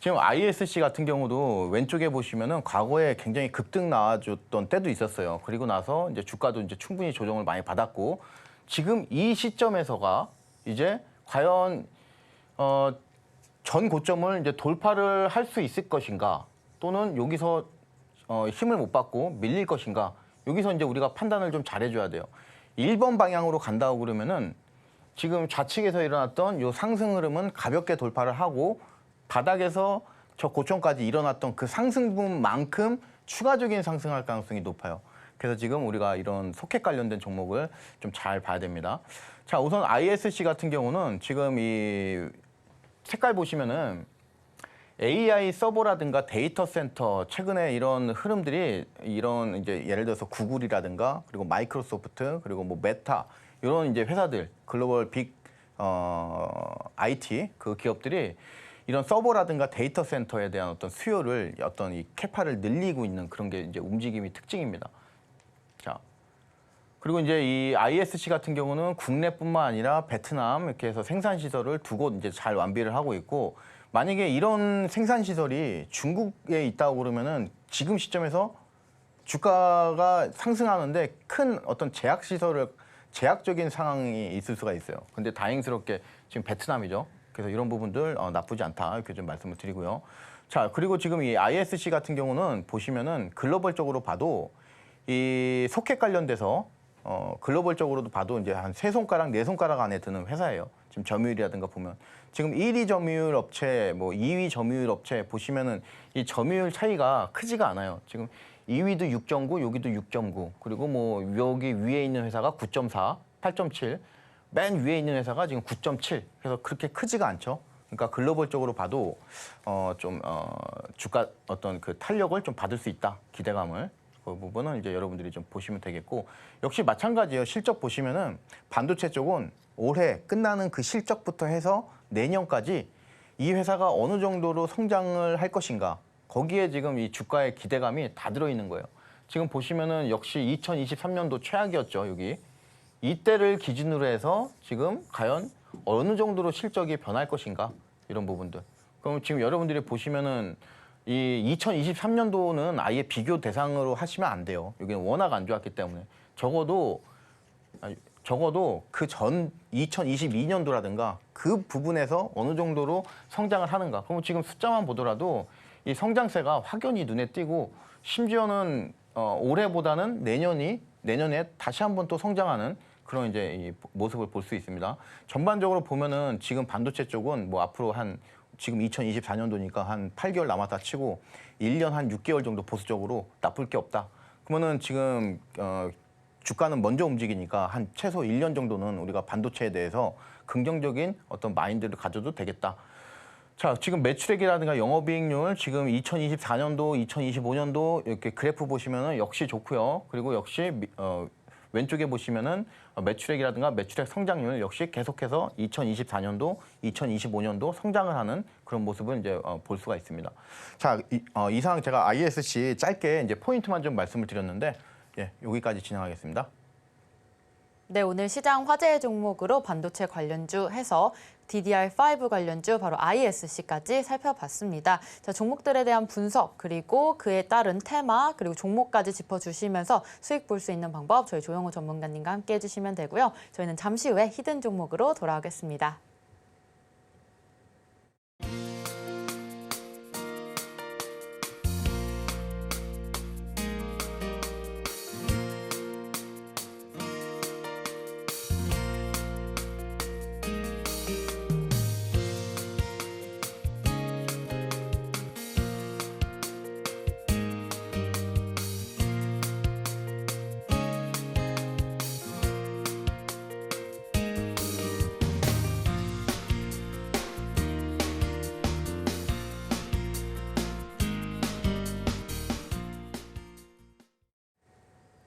지금 ISC 같은 경우도 왼쪽에 보시면은 과거에 굉장히 급등 나와줬던 때도 있었어요. 그리고 나서 이제 주가도 이제 충분히 조정을 많이 받았고 지금 이 시점에서가 이제 과연 전 고점을 이제 돌파를 할 수 있을 것인가 또는 여기서 힘을 못 받고 밀릴 것인가 여기서 이제 우리가 판단을 좀 잘해줘야 돼요. 1번 방향으로 간다고 그러면은 지금 좌측에서 일어났던 요 상승 흐름은 가볍게 돌파를 하고 바닥에서 저 고점까지 일어났던 그 상승분만큼 추가적인 상승할 가능성이 높아요. 그래서 지금 우리가 이런 소켓 관련된 종목을 좀 잘 봐야 됩니다. 자, 우선 ISC 같은 경우는 지금 이 색깔 보시면은 AI 서버라든가 데이터 센터 최근에 이런 흐름들이 이런 이제 예를 들어서 구글이라든가 그리고 마이크로소프트 그리고 뭐 메타 이런 이제 회사들 글로벌 빅 IT 그 기업들이 이런 서버라든가 데이터 센터에 대한 어떤 수요를 어떤 이 캐파를 늘리고 있는 그런 게 이제 움직임이 특징입니다. 자. 그리고 이제 이 ISC 같은 경우는 국내뿐만 아니라 베트남 이렇게 해서 생산 시설을 두 곳 이제 잘 완비를 하고 있고 만약에 이런 생산 시설이 중국에 있다고 그러면은 지금 시점에서 주가가 상승하는데 큰 어떤 제약적인 상황이 있을 수가 있어요. 근데 다행스럽게 지금 베트남이죠. 그래서 이런 부분들 나쁘지 않다 이렇게 좀 말씀을 드리고요. 자, 그리고 지금 이 ISC 같은 경우는 보시면은 글로벌적으로 봐도 이 소켓 관련돼서 글로벌적으로도 봐도 이제 한 3손가락, 4손가락 안에 드는 회사예요. 지금 점유율이라든가 보면. 지금 1위 점유율 업체, 뭐 2위 점유율 업체 보시면은 이 점유율 차이가 크지가 않아요. 지금 2위도 6.9, 여기도 6.9. 그리고 뭐 여기 위에 있는 회사가 9.4, 8.7. 맨 위에 있는 회사가 지금 9.7. 그래서 그렇게 크지가 않죠. 그러니까 글로벌적으로 봐도 주가 어떤 그 탄력을 좀 받을 수 있다. 기대감을. 그 부분은 이제 여러분들이 좀 보시면 되겠고 역시 마찬가지예요. 실적 보시면은 반도체 쪽은 올해 끝나는 그 실적부터 해서 내년까지 이 회사가 어느 정도로 성장을 할 것인가 거기에 지금 이 주가의 기대감이 다 들어있는 거예요. 지금 보시면은 역시 2023년도 최악이었죠. 여기 이때를 기준으로 해서 지금 과연 어느 정도로 실적이 변할 것인가 이런 부분들. 그럼 지금 여러분들이 보시면은 이 2023년도는 아예 비교 대상으로 하시면 안 돼요. 여기는 워낙 안 좋았기 때문에 적어도 그 전 2022년도라든가 그 부분에서 어느 정도로 성장을 하는가. 그럼 지금 숫자만 보더라도 이 성장세가 확연히 눈에 띄고 심지어는 올해보다는 내년에 다시 한번 또 성장하는 그런 이제 이 모습을 볼 수 있습니다. 전반적으로 보면은 지금 반도체 쪽은 뭐 앞으로 지금 2024년도니까 한 8개월 남았다 치고 1년 한 6개월 정도 보수적으로 나쁠 게 없다. 그러면은 지금 주가는 먼저 움직이니까 한 최소 1년 정도는 우리가 반도체에 대해서 긍정적인 어떤 마인드를 가져도 되겠다. 자, 지금 매출액이라든가 영업이익률 지금 2024년도, 2025년도 이렇게 그래프 보시면은 역시 좋고요. 그리고 역시 왼쪽에 보시면은 매출액이라든가 매출액 성장률 역시 계속해서 2024년도, 2025년도 성장을 하는 그런 모습을 이제 볼 수가 있습니다. 자, 이상 제가 ISC 짧게 이제 포인트만 좀 말씀을 드렸는데, 예, 여기까지 진행하겠습니다. 네, 오늘 시장 화제의 종목으로 반도체 관련주 해서 DDR5 관련주 바로 ISC까지 살펴봤습니다. 자, 종목들에 대한 분석 그리고 그에 따른 테마 그리고 종목까지 짚어주시면서 수익 볼 수 있는 방법 저희 조영우 전문가님과 함께 해주시면 되고요. 저희는 잠시 후에 히든 종목으로 돌아오겠습니다.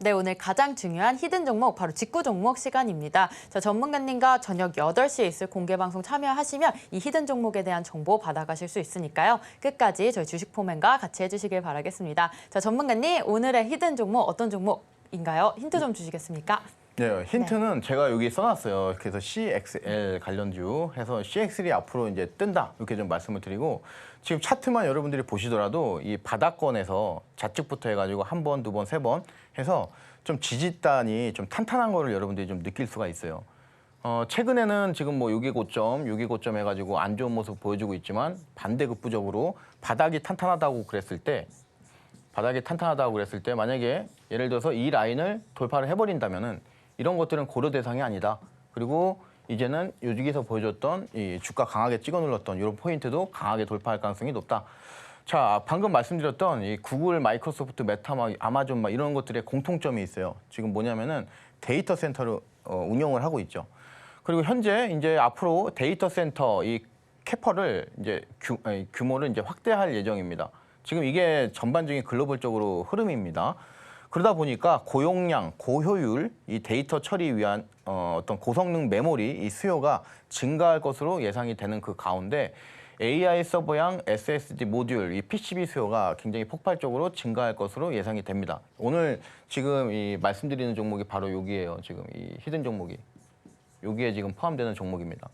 네, 오늘 가장 중요한 히든 종목, 바로 직구 종목 시간입니다. 자, 전문가님과 저녁 8시에 있을 공개방송 참여하시면 이 히든 종목에 대한 정보 받아가실 수 있으니까요. 끝까지 저희 주식포맨과 같이 해주시길 바라겠습니다. 자, 전문가님, 오늘의 히든 종목 어떤 종목인가요? 힌트 좀 주시겠습니까? 네, 힌트는 제가 여기 써놨어요. 그래서 CXL 관련주 해서 CXL이 앞으로 이제 뜬다 이렇게 좀 말씀을 드리고 지금 차트만 여러분들이 보시더라도 이 바닥권에서 좌측부터 해가지고 한 번, 두 번, 세 번 해서 좀 지지단이 좀 탄탄한 거를 여러분들이 좀 느낄 수가 있어요. 최근에는 지금 뭐 6위 고점 해가지고 안 좋은 모습 보여주고 있지만 반대급부적으로 바닥이 탄탄하다고 그랬을 때 만약에 예를 들어서 이 라인을 돌파를 해버린다면은 이런 것들은 고려 대상이 아니다. 그리고 이제는 여기서 보여줬던 이 주가 강하게 찍어 눌렀던 이런 포인트도 강하게 돌파할 가능성이 높다. 자, 방금 말씀드렸던 이 구글, 마이크로소프트, 메타, 아마존 이런 것들의 공통점이 있어요. 지금 뭐냐면은 데이터 센터를 운영을 하고 있죠. 그리고 현재 이제 앞으로 데이터 센터 이 캐퍼를 이제 규모를 이제 확대할 예정입니다. 지금 이게 전반적인 글로벌적으로 흐름입니다. 그러다 보니까 고용량, 고효율, 이 데이터 처리 위한 어떤 고성능 메모리 이 수요가 증가할 것으로 예상이 되는 그 가운데 AI 서버형 SSD 모듈, 이 PCB 수요가 굉장히 폭발적으로 증가할 것으로 예상이 됩니다. 오늘 지금 이 말씀드리는 종목이 바로 여기에요. 지금 이 히든 종목이 여기에 지금 포함되는 종목입니다.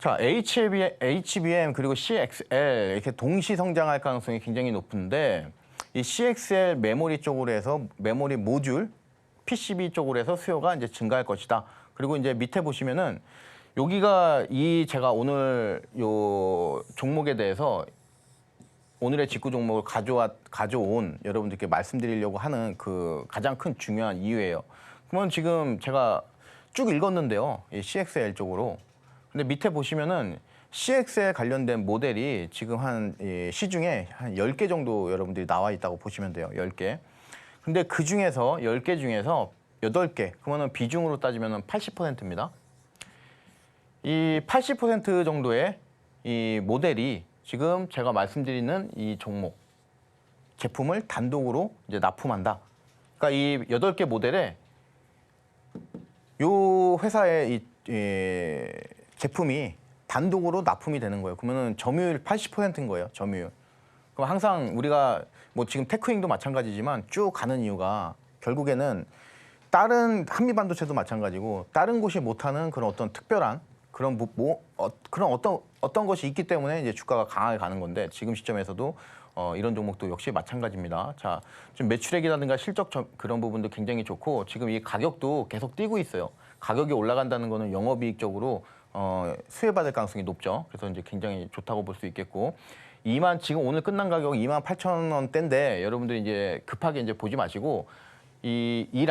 자, HBM 그리고 CXL 이렇게 동시 성장할 가능성이 굉장히 높은데 이 CXL 메모리 쪽으로 해서 메모리 모듈, PCB 쪽으로 해서 수요가 이제 증가할 것이다. 그리고 이제 밑에 보시면은 여기가 제가 오늘 요 종목에 대해서 오늘의 직구 종목을 가져온 여러분들께 말씀드리려고 하는 그 가장 큰 중요한 이유예요. 그러면 지금 제가 쭉 읽었는데요. 이 CXL 쪽으로. 근데 밑에 보시면은 CXL 관련된 모델이 지금 시중에 한 10개 정도 여러분들이 나와 있다고 보시면 돼요. 10개. 근데 그 중에서 10개 중에서 8개, 그러면 비중으로 따지면 80%입니다. 이 80% 정도의 이 모델이 지금 제가 말씀드리는 이 종목, 제품을 단독으로 이제 납품한다. 그러니까 이 8개 모델에 요 회사의 이 제품이 단독으로 납품이 되는 거예요. 그러면은 점유율 80%인 거예요. 점유율. 그럼 항상 우리가 뭐 지금 테크윙도 마찬가지지만 쭉 가는 이유가 결국에는 다른 한미반도체도 마찬가지고 다른 곳이 못하는 그런 어떤 특별한 그런 그런 어떤 것이 있기 때문에 이제 주가가 강하게 가는 건데 지금 시점에서도 이런 종목도 역시 마찬가지입니다. 자, 지금 매출액이라든가 실적 그런 부분도 굉장히 좋고 지금 이 가격도 계속 뛰고 있어요. 가격이 올라간다는 거는 영업이익적으로 수혜받을 가능성이 높죠. 그래서 이제 굉장히 좋다고 볼 수 있겠고 지금 오늘 끝난 가격 28,000원대인데 여러분들이 이제 급하게 이제 보지 마시고 이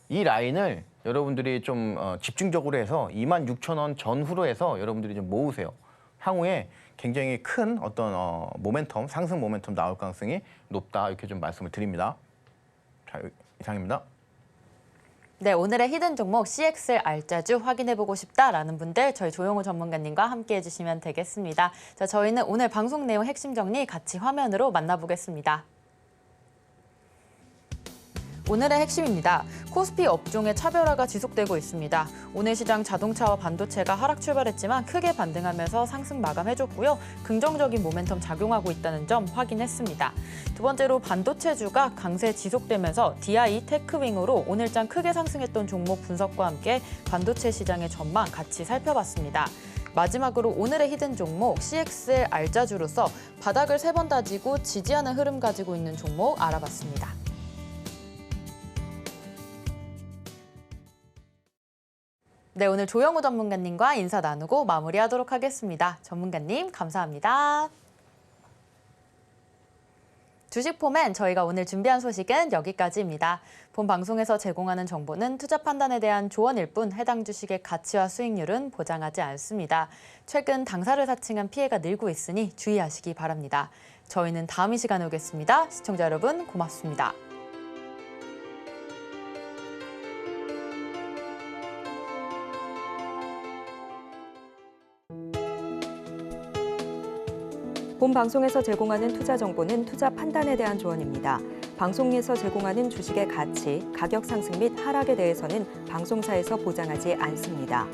라인을 여러분들이 좀 집중적으로 해서 26,000원 전후로 해서 여러분들이 좀 모으세요. 향후에 굉장히 큰 어떤 모멘텀, 상승 모멘텀 나올 가능성이 높다 이렇게 좀 말씀을 드립니다. 자, 이상입니다. 네, 오늘의 히든 종목 CXL 알짜주 확인해보고 싶다라는 분들 저희 조용호 전문가님과 함께 해주시면 되겠습니다. 자, 저희는 오늘 방송 내용 핵심 정리 같이 화면으로 만나보겠습니다. 오늘의 핵심입니다. 코스피 업종의 차별화가 지속되고 있습니다. 오늘 시장 자동차와 반도체가 하락 출발했지만 크게 반등하면서 상승 마감해줬고요. 긍정적인 모멘텀 작용하고 있다는 점 확인했습니다. 두 번째로 반도체주가 강세 지속되면서 DI 테크윙으로 오늘장 크게 상승했던 종목 분석과 함께 반도체 시장의 전망 같이 살펴봤습니다. 마지막으로 오늘의 히든 종목 CXL 알짜주로서 바닥을 3번 다지고 지지하는 흐름 가지고 있는 종목 알아봤습니다. 네, 오늘 조영우 전문가님과 인사 나누고 마무리하도록 하겠습니다. 전문가님, 감사합니다. 주식포맨, 저희가 오늘 준비한 소식은 여기까지입니다. 본 방송에서 제공하는 정보는 투자 판단에 대한 조언일 뿐 해당 주식의 가치와 수익률은 보장하지 않습니다. 최근 당사를 사칭한 피해가 늘고 있으니 주의하시기 바랍니다. 저희는 다음 이 시간에 오겠습니다. 시청자 여러분, 고맙습니다. 본 방송에서 제공하는 투자 정보는 투자 판단에 대한 조언입니다. 방송에서 제공하는 주식의 가치, 가격 상승 및 하락에 대해서는 방송사에서 보장하지 않습니다.